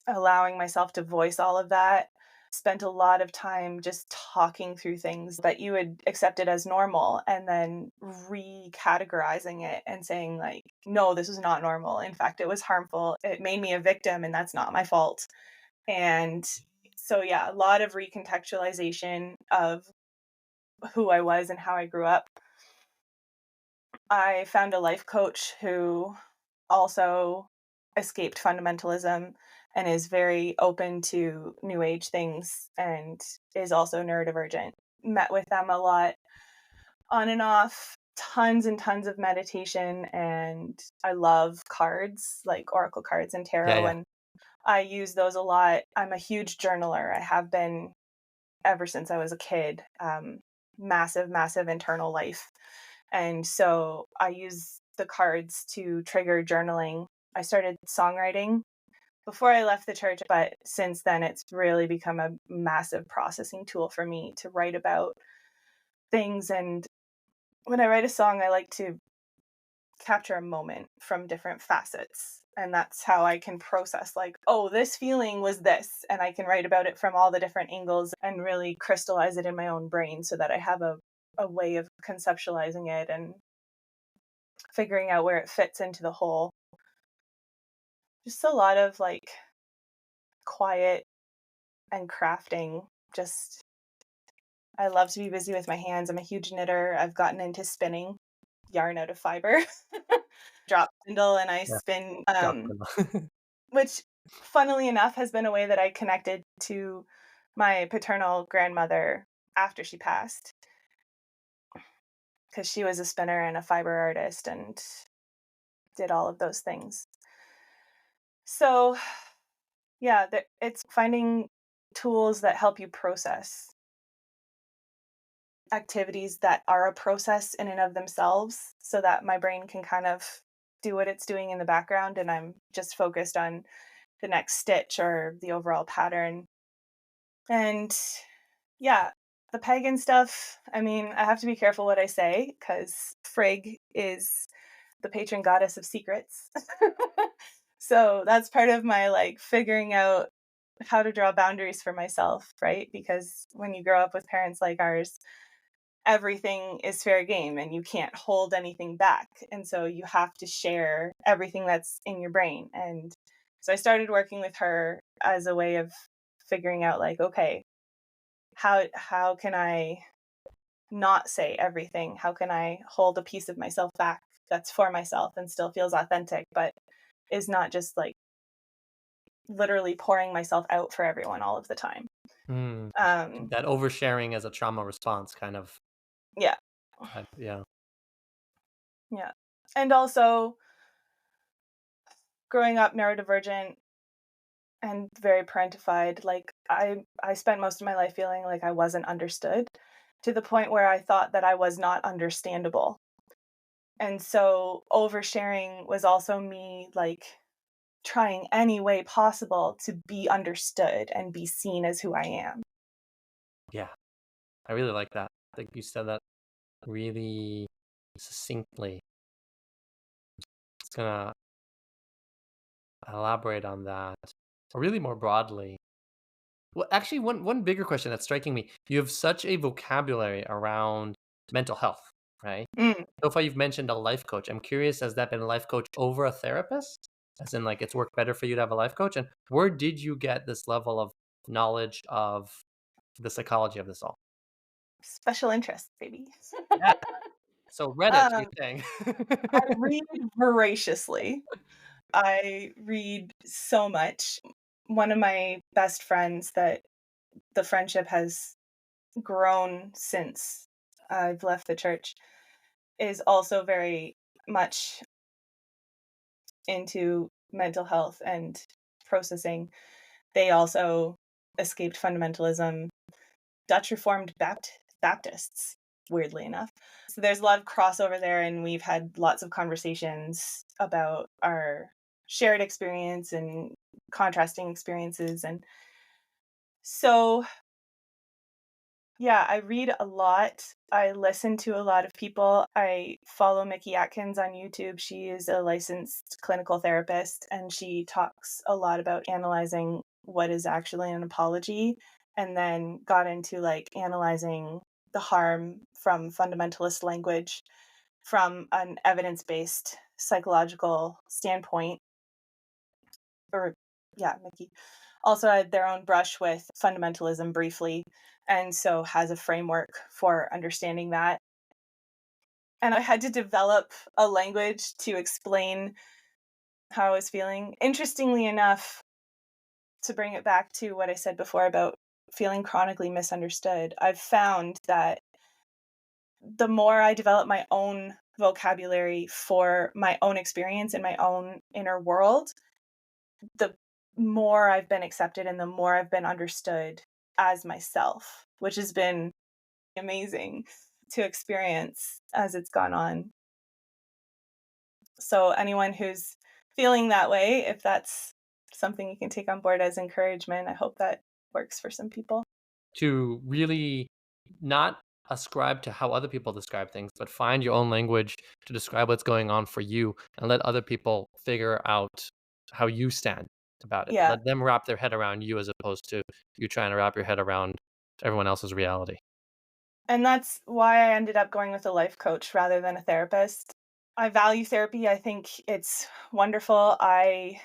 C: allowing myself to voice all of that. Spent a lot of time just talking through things that you had accepted as normal and then recategorizing it and saying, like, no, this is not normal. In fact, it was harmful. It made me a victim and that's not my fault. And so, yeah, a lot of recontextualization of who I was and how I grew up. I found a life coach who also escaped fundamentalism and is very open to new age things and is also neurodivergent. Met with them a lot on and off, tons and tons of meditation. And I love cards, like oracle cards and
B: Yeah,
C: tarot.
B: yeah.
C: And I use those a lot. I'm a huge journaler. I have been ever since I was a kid. Massive, massive internal life. And so I use the cards to trigger journaling. I started songwriting before I left the church, but since then it's really become a massive processing tool for me to write about things. And when I write a song, I like to capture a moment from different facets. And that's how I can process, like, oh, this feeling was this. And I can write about it from all the different angles and really crystallize it in my own brain so that I have a way of conceptualizing it and figuring out where it fits into the whole. Just a lot of like quiet and crafting. Just, I love to be busy with my hands. I'm a huge knitter. I've gotten into spinning yarn out of fiber. Drop spindle and I
B: Yeah.
C: spin,
B: Drop
C: which funnily enough has been a way that I connected to my paternal grandmother after she passed, because she was a spinner and a fiber artist and did all of those things. So yeah, it's finding tools that help you process activities that are a process in and of themselves so that my brain can kind of do what it's doing in the background and I'm just focused on the next stitch or the overall pattern. And yeah, the pagan stuff, I mean, I have to be careful what I say because Frigg is the patron goddess of secrets. So that's part of my like figuring out how to draw boundaries for myself, right? Because when you grow up with parents like ours, everything is fair game and you can't hold anything back. And so you have to share everything that's in your brain. And so I started working with her as a way of figuring out like, okay, how can I not say everything? How can I hold a piece of myself back that's for myself and still feels authentic, but is not just like literally pouring myself out for everyone all of the time.
B: Mm.
C: Um,
B: That oversharing as a trauma response kind of,
C: yeah,
B: yeah.
C: yeah. And also growing up neurodivergent and very parentified, like I spent most of my life feeling like I wasn't understood to the point where I thought that I was not understandable. And so oversharing was also me like trying any way possible to be understood and be seen as who I am.
B: Yeah. I really like that. I think you said that really succinctly. It's gonna elaborate on that, or really more broadly. Well, actually, one bigger question that's striking me: you have such a vocabulary around mental health, right?
C: Mm.
B: So far, you've mentioned a life coach. I'm curious: has that been a life coach over a therapist? As in, like, it's worked better for you to have a life coach? And where did you get this level of knowledge of the psychology of this all?
C: Special interest, baby.
B: Yeah. So Reddit, you're
C: um,
B: saying?
C: I read voraciously. I read so much. One of my best friends that the friendship has grown since I've left the church is also very much into mental health and processing. They also escaped fundamentalism, Dutch Reformed Baptists, weirdly enough. So there's a lot of crossover there, and we've had lots of conversations about our shared experience and contrasting experiences. And so, yeah, I read a lot. I listen to a lot of people. I follow Mickey Atkins on YouTube. She is a licensed clinical therapist, and she talks a lot about analyzing what is actually an apology, and then got into like analyzing the harm from fundamentalist language from an evidence-based psychological standpoint. Or yeah, Mickey also had their own brush with fundamentalism briefly, and so has a framework for understanding that. And I had to develop a language to explain how I was feeling. Interestingly enough, to bring it back to what I said before about feeling chronically misunderstood, I've found that the more I develop my own vocabulary for my own experience in my own inner world, the more I've been accepted and the more I've been understood as myself, which has been amazing to experience as it's gone on. So, anyone who's feeling that way, if that's something you can take on board as encouragement, I hope that works for some people.
B: To really not ascribe to how other people describe things, but find your own language to describe what's going on for you and let other people figure out how you stand about it.
C: Yeah.
B: Let them wrap their head around you as opposed to you trying to wrap your head around everyone else's reality.
C: And that's why I ended up going with a life coach rather than a therapist. I value therapy. I think it's wonderful. I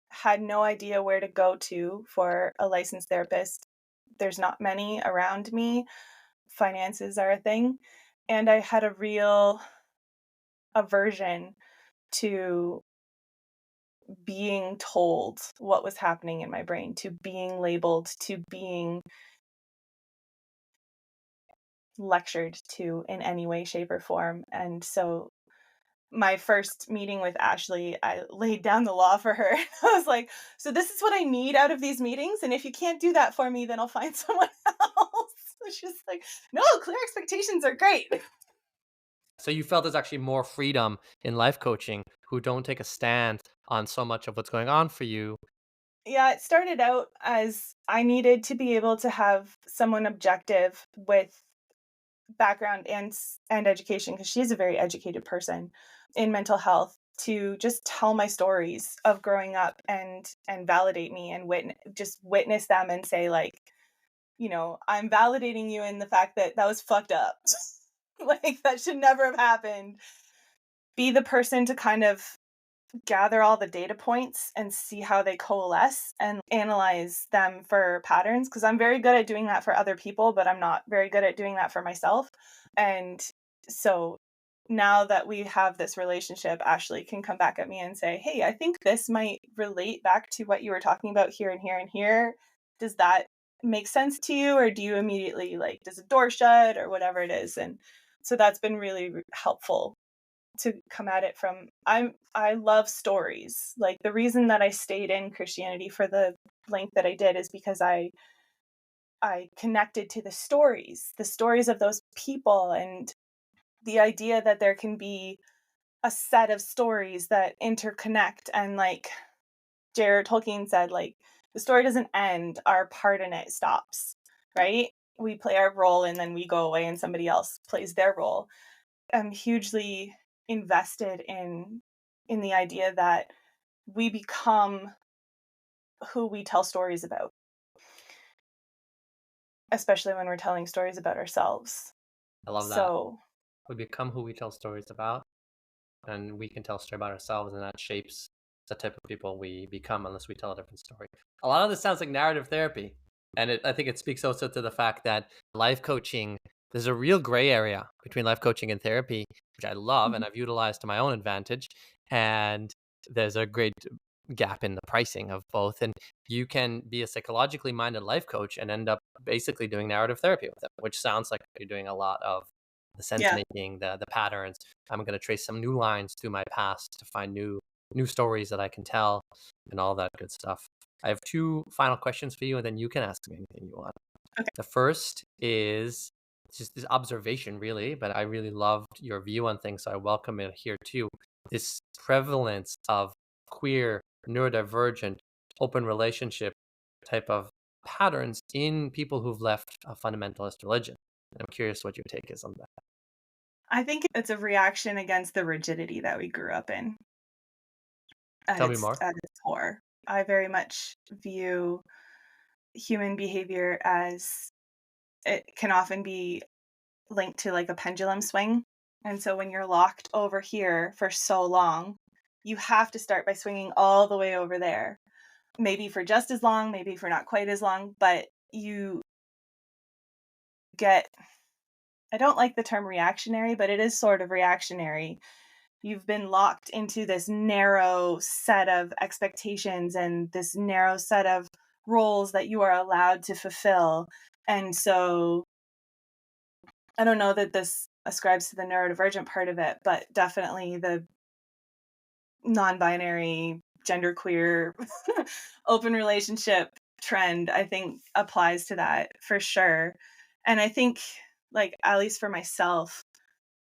C: had no idea where to go to for a licensed therapist. There's not many around me. Finances are a thing. And I had a real aversion to being told what was happening in my brain, to being labeled, to being lectured to in any way, shape, or form. And so my first meeting with Ashley, I laid down the law for her. I was like, so this is what I need out of these meetings. And if you can't do that for me, then I'll find someone else. She's like, no, clear expectations are great.
B: So you felt there's actually more freedom in life coaching who don't take a stand on so much of what's going on for you.
C: Yeah, it started out as I needed to be able to have someone objective with background and education, because she's a very educated person in mental health, to just tell my stories of growing up and validate me and just witness them and say, like, I'm validating you in the fact that that was fucked up. Like, that should never have happened. Be the person to kind of gather all the data points and see how they coalesce and analyze them for patterns, because I'm very good at doing that for other people, but I'm not very good at doing that for myself. And so now that we have this relationship, Ashley can come back at me and say, hey, I think this might relate back to what you were talking about here and here and here. Does that make sense to you? Or do you immediately, like, does a door shut or whatever it is? And so that's been really helpful to come at it from. I love stories. Like, the reason that I stayed in Christianity for the length that I did is because I connected to the stories of those people, and the idea that there can be a set of stories that interconnect, and, like J.R.R. Tolkien said, like, the story doesn't end, our part in it stops, right? We play our role and then we go away and somebody else plays their role. I'm hugely invested in the idea that we become who we tell stories about, especially when we're telling stories about ourselves.
B: I love that.
C: So
B: We become who we tell stories about, and we can tell a story about ourselves, and that shapes the type of people we become unless we tell a different story. A lot of this sounds like narrative therapy, and I think it speaks also to the fact that life coaching, there's a real gray area between life coaching and therapy, which I love and I've utilized to my own advantage. And there's a great gap in the pricing of both. And you can be a psychologically minded life coach and end up basically doing narrative therapy with them, which sounds like you're doing a lot of the sense
C: yeah.
B: making, the patterns. I'm going to trace some new lines through my past to find new stories that I can tell and all that good stuff. I have two final questions for you, and then you can ask me anything you want.
C: Okay.
B: The first is, just this observation really, but I really loved your view on things. So I welcome it here too. This prevalence of queer, neurodivergent, open relationship type of patterns in people who've left a fundamentalist religion. And I'm curious what your take is on that.
C: I think it's a reaction against the rigidity that we grew up in
B: Tell me more.
C: at its core. I very much view human behavior as it can often be linked to like a pendulum swing. And so when you're locked over here for so long, you have to start by swinging all the way over there. Maybe for just as long, maybe for not quite as long, but you get, I don't like the term reactionary, but it is sort of reactionary. You've been locked into this narrow set of expectations and this narrow set of roles that you are allowed to fulfill. And so I don't know that this ascribes to the neurodivergent part of it, but definitely the non-binary, genderqueer, open relationship trend, I think applies to that for sure. And I think, like, at least for myself,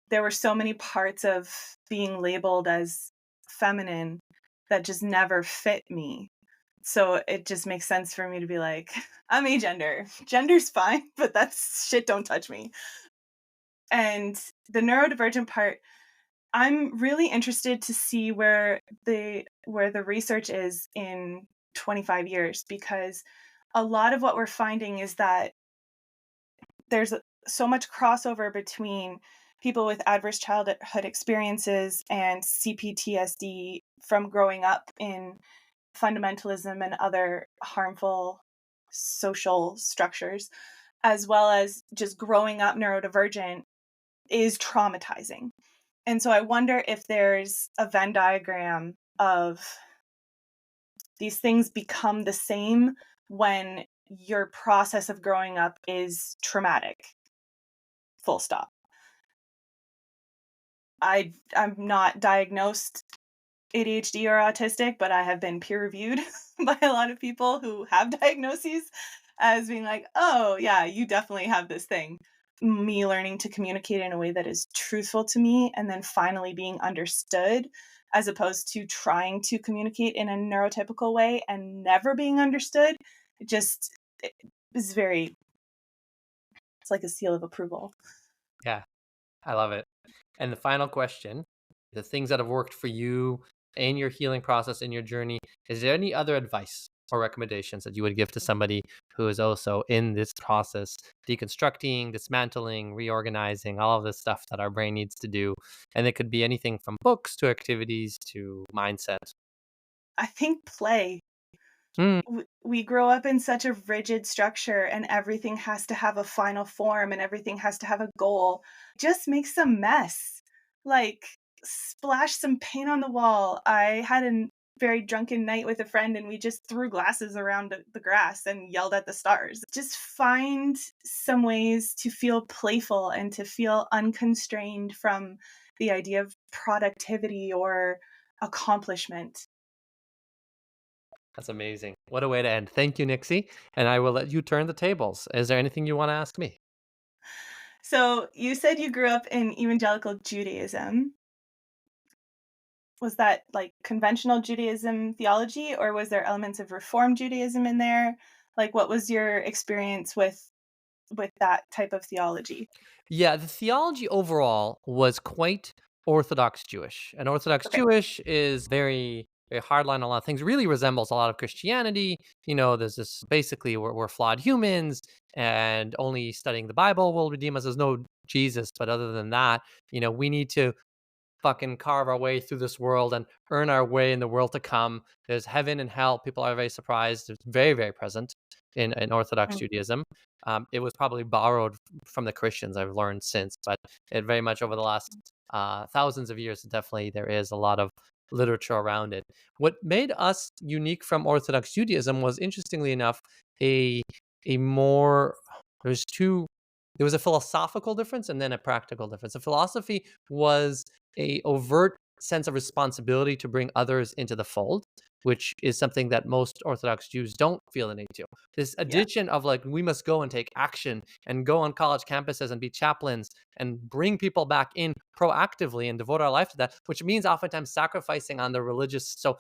C: there were so many parts of being labeled as feminine that just never fit me. So it just makes sense for me to be like, I'm agender. Gender's fine, but that's shit, don't touch me. And the neurodivergent part, I'm really interested to see where the research is in 25 years, because a lot of what we're finding is that there's so much crossover between people with adverse childhood experiences and CPTSD from growing up in fundamentalism and other harmful social structures, as well as just growing up neurodivergent is traumatizing. And so I wonder if there's a Venn diagram of these things become the same when your process of growing up is traumatic. Full stop. I'm not diagnosed ADHD or autistic, but I have been peer reviewed by a lot of people who have diagnoses as being like, oh, yeah, you definitely have this thing. Me learning to communicate in a way that is truthful to me and then finally being understood, as opposed to trying to communicate in a neurotypical way and never being understood, it is very, it's like a seal of approval.
B: Yeah, I love it. And the final question, the things that have worked for you in your healing process, in your journey, is there any other advice or recommendations that you would give to somebody who is also in this process, deconstructing, dismantling, reorganizing, all of this stuff that our brain needs to do? And it could be anything from books to activities to mindset.
C: I think play.
B: Mm,
C: We grow up in such a rigid structure and everything has to have a final form and everything has to have a goal. Just make some mess. Like, splash some paint on the wall. I had a very drunken night with a friend and we just threw glasses around the grass and yelled at the stars. Just find some ways to feel playful and to feel unconstrained from the idea of productivity or accomplishment.
B: that's amazing. What a way to end. Thank you, Nyxie. And I will let you turn the tables. Is there anything you want to ask me?
C: So you said you grew up in evangelical Judaism. Was that like conventional Judaism theology, or was there elements of Reformed Judaism in there? Like, what was your experience with that type of theology?
B: Yeah, the theology overall was quite Orthodox Jewish. And Orthodox
C: Okay.
B: Jewish is very, very hardline on a lot of things, really resembles a lot of Christianity. There's this basically we're flawed humans and only studying the Bible will redeem us. There's no Jesus, but other than that, we need to fucking carve our way through this world and earn our way in the world to come. There's heaven and hell. People are very surprised. It's very, very present in Orthodox
C: Mm.
B: Judaism. It was probably borrowed from the Christians, I've learned since, but it very much over the last thousands of years, definitely there is a lot of literature around it. What made us unique from Orthodox Judaism was, interestingly enough, a a more there's two there was a philosophical difference and then a practical difference. The philosophy was a overt sense of responsibility to bring others into the fold. which is something that most Orthodox Jews don't feel the need to. This addition of like, we must go and take action and go on college campuses and be chaplains and bring people back in proactively and devote our life to that, which means oftentimes sacrificing on the religious. So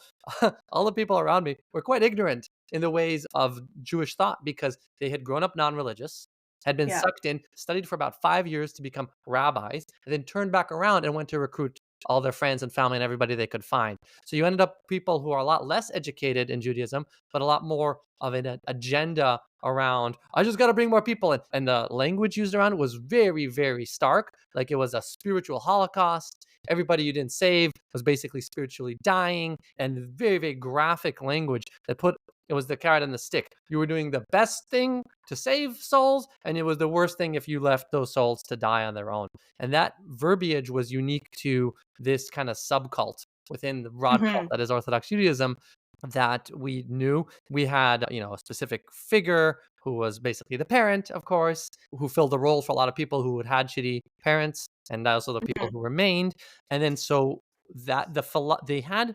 B: all the people around me were quite ignorant in the ways of Jewish thought because they had grown up non-religious, had been
C: Yeah.
B: sucked in, studied for about 5 years to become rabbis, and then turned back around and went to recruit all their friends and family and everybody they could find. So you ended up people who are a lot less educated in Judaism, but a lot more of an agenda around, I just got to bring more people in. And the language used around it was very, very stark. Like it was a spiritual holocaust. Everybody you didn't save was basically spiritually dying, and very, very graphic language that put, it was the carrot and the stick. You were doing the best thing to save souls, and it was the worst thing if you left those souls to die on their own. And that verbiage was unique to this kind of subcult within the broad cult
C: Hmm.
B: that is Orthodox Judaism that we knew. We had, a specific figure who was basically the parent, of course, who filled the role for a lot of people who had shitty parents, and also the people
C: Hmm.
B: who remained. And then so that they had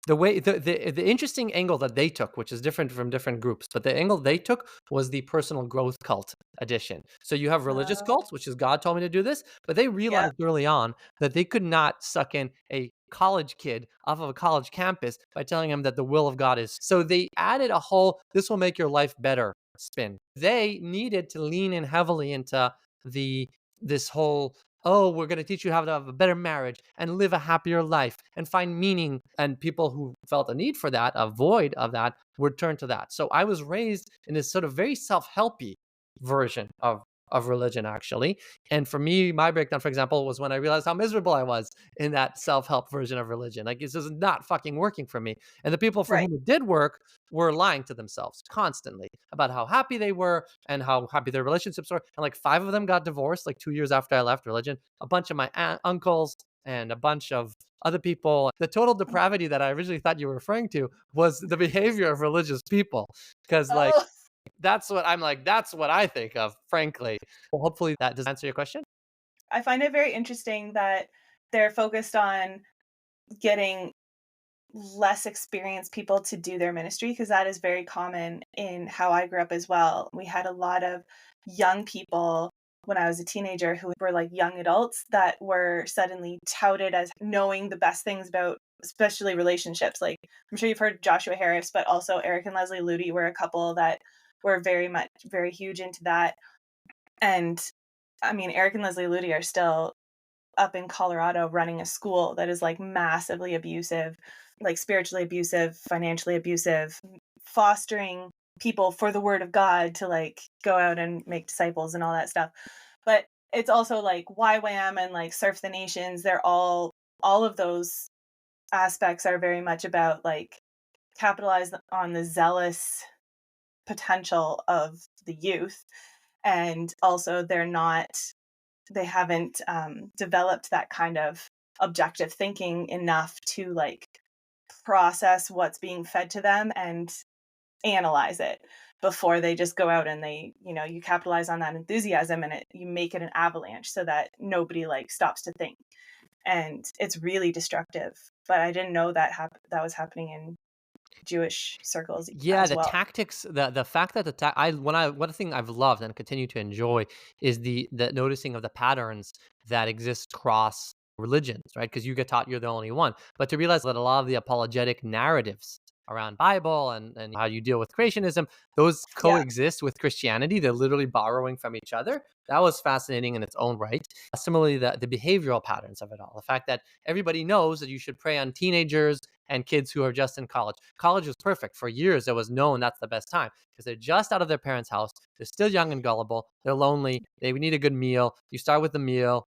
B: the way the interesting angle that they took, which is different from different groups, but the angle they took was the personal growth cult edition. So you have religious
C: Oh,
B: cults, which is God told me to do this, but they
C: yeah.
B: realized early on that they could not suck in a college kid off of a college campus by telling him that the will of God is. So they added a whole, this will make your life better spin. They needed to lean in heavily into the this whole, oh, we're going to teach you how to have a better marriage and live a happier life and find meaning. And people who felt a need for that, a void of that, would turn to that. So I was raised in this sort of very self-helpy version of religion, actually. And for me, my breakdown, for example, was when I realized how miserable I was in that self-help version of religion. Like, this is not fucking working for me. And the people for
C: Right.
B: whom it did work were lying to themselves constantly about how happy they were and how happy their relationships were. And like 5 of them got divorced like 2 years after I left religion. A bunch of my uncles and a bunch of other people. The total depravity that I originally thought you were referring to was the behavior of religious people. Because like,
C: Oh,
B: that's what I'm like, that's what I think of, frankly. Well, hopefully that does answer your question.
C: I find it very interesting that they're focused on getting less experienced people to do their ministry, because that is very common in how I grew up as well. We had a lot of young people when I was a teenager who were like young adults that were suddenly touted as knowing the best things about especially relationships. Like, I'm sure you've heard of Joshua Harris, but also Eric and Leslie Ludy were a couple that were very huge into that. And I mean, Eric and Leslie Ludy are still up in Colorado running a school that is like massively abusive, like spiritually abusive, financially abusive, fostering people for the word of God to like go out and make disciples and all that stuff. But it's also like YWAM and like Surf the Nations. They're all of those aspects are very much about like capitalize on the zealous potential of the youth. And also they haven't developed that kind of objective thinking enough to like process what's being fed to them and analyze it before they just go out and they, you capitalize on that enthusiasm and you make it an avalanche so that nobody like stops to think. And it's really destructive. But I didn't know that that was happening in Jewish circles
B: Yeah,
C: as
B: the
C: well.
B: tactics, the fact that one thing I've loved and continue to enjoy is the noticing of the patterns that exist across religions, right? Because you get taught you're the only one, but to realize that a lot of the apologetic narratives around Bible and how you deal with creationism, those
C: Yeah.
B: coexist with Christianity. They're literally borrowing from each other. That was fascinating in its own right. Similarly, the behavioral patterns of it all, the fact that everybody knows that you should prey on teenagers and kids who are just in college. College was perfect. For years, it was known that's the best time because they're just out of their parents' house. They're still young and gullible. They're lonely. They need a good meal. You start with the meal.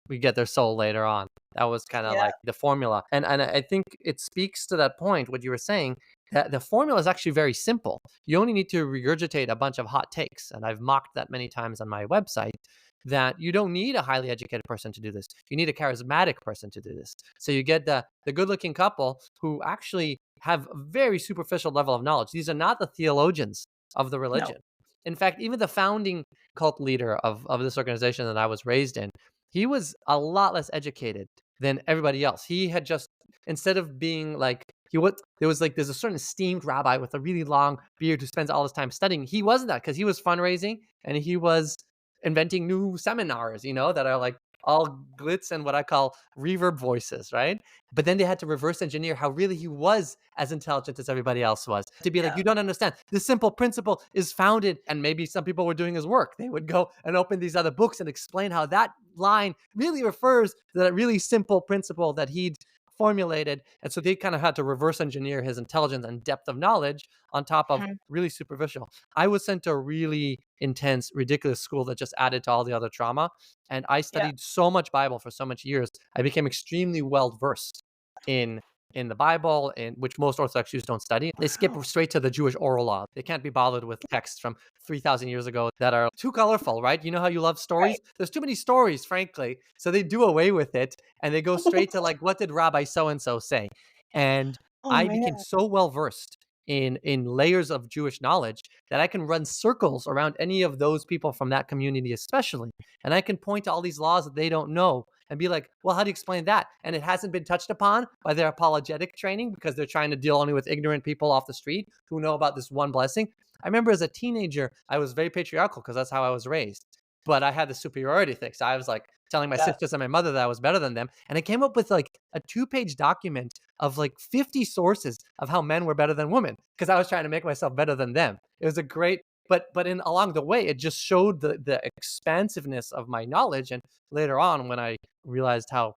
B: We get their soul later on. That was kind of
C: Yeah.
B: like the formula. And I think it speaks to that point, what you were saying, that the formula is actually very simple. You only need to regurgitate a bunch of hot takes. And I've mocked that many times on my website, that you don't need a highly educated person to do this. You need a charismatic person to do this. So you get the good-looking couple who actually have a very superficial level of knowledge. These are not the theologians of the
C: No.
B: religion. In fact, even the founding cult leader of this organization that I was raised in, he was a lot less educated than everybody else. He had just instead of being like, there's a certain esteemed rabbi with a really long beard who spends all his time studying. He wasn't that, because he was fundraising and he was inventing new seminars, that are like all glitz and what I call reverb voices, right? But then they had to reverse engineer how really he was as intelligent as everybody else was. To be like,
C: Yeah.
B: you don't understand. This simple principle is founded, and maybe some people were doing his work. They would go and open these other books and explain how that line really refers to that really simple principle that he'd formulated. And so they kind of had to reverse engineer his intelligence and depth of knowledge on top of
C: Mhm.
B: really superficial. I was sent to a really intense, ridiculous school that just added to all the other trauma. And I
C: Yeah.
B: studied so much Bible for so much years. I became extremely well versed in the Bible, in which most Orthodox Jews don't study. They skip
C: Wow.
B: straight to the Jewish oral law. They can't be bothered with texts from 3,000 years ago that are too colorful, right? You know how you love stories?
C: Right.
B: There's too many stories, frankly. So they do away with it and they go straight to like, what did Rabbi so-and-so say? And
C: Oh
B: I became
C: man.
B: so well versed in layers of Jewish knowledge that I can run circles around any of those people from that community, especially. And I can point to all these laws that they don't know and be like, well, how do you explain that? And it hasn't been touched upon by their apologetic training because they're trying to deal only with ignorant people off the street who know about this one blessing. I remember as a teenager, I was very patriarchal because that's how I was raised. But I had the superiority thing. So I was like telling my
C: Yeah.
B: sisters and my mother that I was better than them. And I came up with like a 2-page document of like 50 sources of how men were better than women because I was trying to make myself better than them. It was a great, but in along the way, it just showed the expansiveness of my knowledge. And later on, when I realized how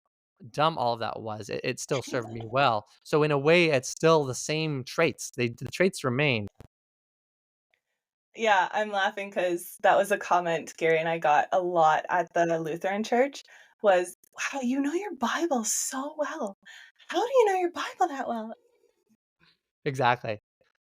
B: dumb all of that was, it still served me well. So in a way, it's still the same traits. The traits remain.
C: Yeah, I'm laughing because that was a comment Gary and I got a lot at the Lutheran church was, wow, you know your Bible so well. How do you know your Bible that well?
B: Exactly.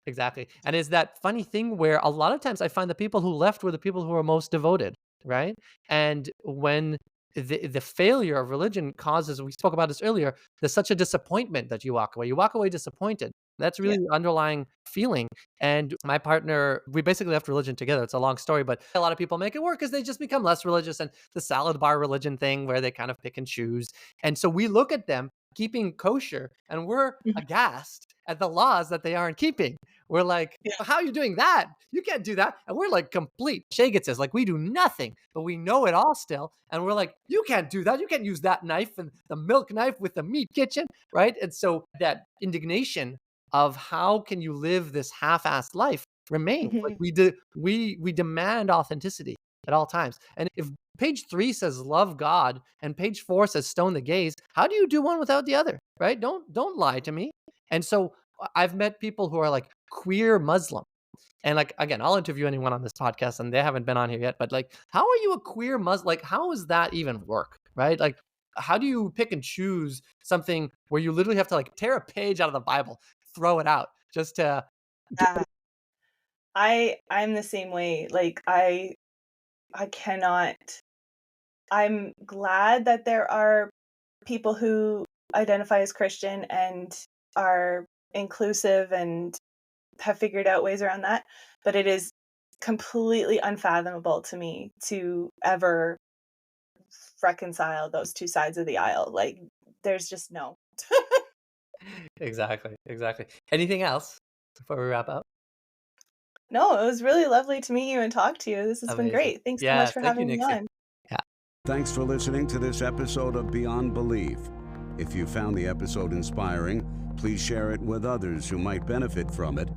B: Exactly. And it's that funny thing where a lot of times I find the people who left were the people who are most devoted, right? And when the failure of religion causes, we spoke about this earlier, there's such a disappointment that you walk away. You walk away disappointed. That's
C: Yeah.
B: really the underlying feeling. And my partner, we basically left religion together. It's a long story, but a lot of people make it work because they just become less religious, and the salad bar religion thing where they kind of pick and choose. And so we look at them keeping kosher and we're
C: Mhm.
B: aghast at the laws that they aren't keeping. We're like,
C: Yeah.
B: how are you doing that? You can't do that. And we're like complete Shagitses. Like we do nothing, but we know it all still. And we're like, you can't do that. You can't use that knife and the milk knife with the meat kitchen, right? And so that indignation of how can you live this half-assed life remains. Like
C: Mhm.
B: we demand authenticity at all times. And if page 3 says love God and page 4 says stone the gays, how do you do one without the other? Right? Don't lie to me. And so I've met people who are like queer Muslim. And like again, I'll interview anyone on this podcast and they haven't been on here yet, but like, how are you a queer Muslim? Like, how does that even work? Right? Like, how do you pick and choose something where you literally have to like tear a page out of the Bible, throw it out just to
C: Yeah. I'm the same way. Like I cannot. I'm glad that there are people who identify as Christian and are inclusive and have figured out ways around that, but it is completely unfathomable to me to ever reconcile those two sides of the aisle. Like there's just no.
B: exactly, exactly. Anything else before we wrap up?
C: No, it was really lovely to meet you and talk to you. This has been
B: Amazing.
C: great. Thanks so
B: Yeah,
C: much for
B: thank you,
C: having me
B: Nyxie.
C: on.
B: Yeah.
A: Thanks for listening to this episode of Beyond Belief. If you found the episode inspiring, please share it with others who might benefit from it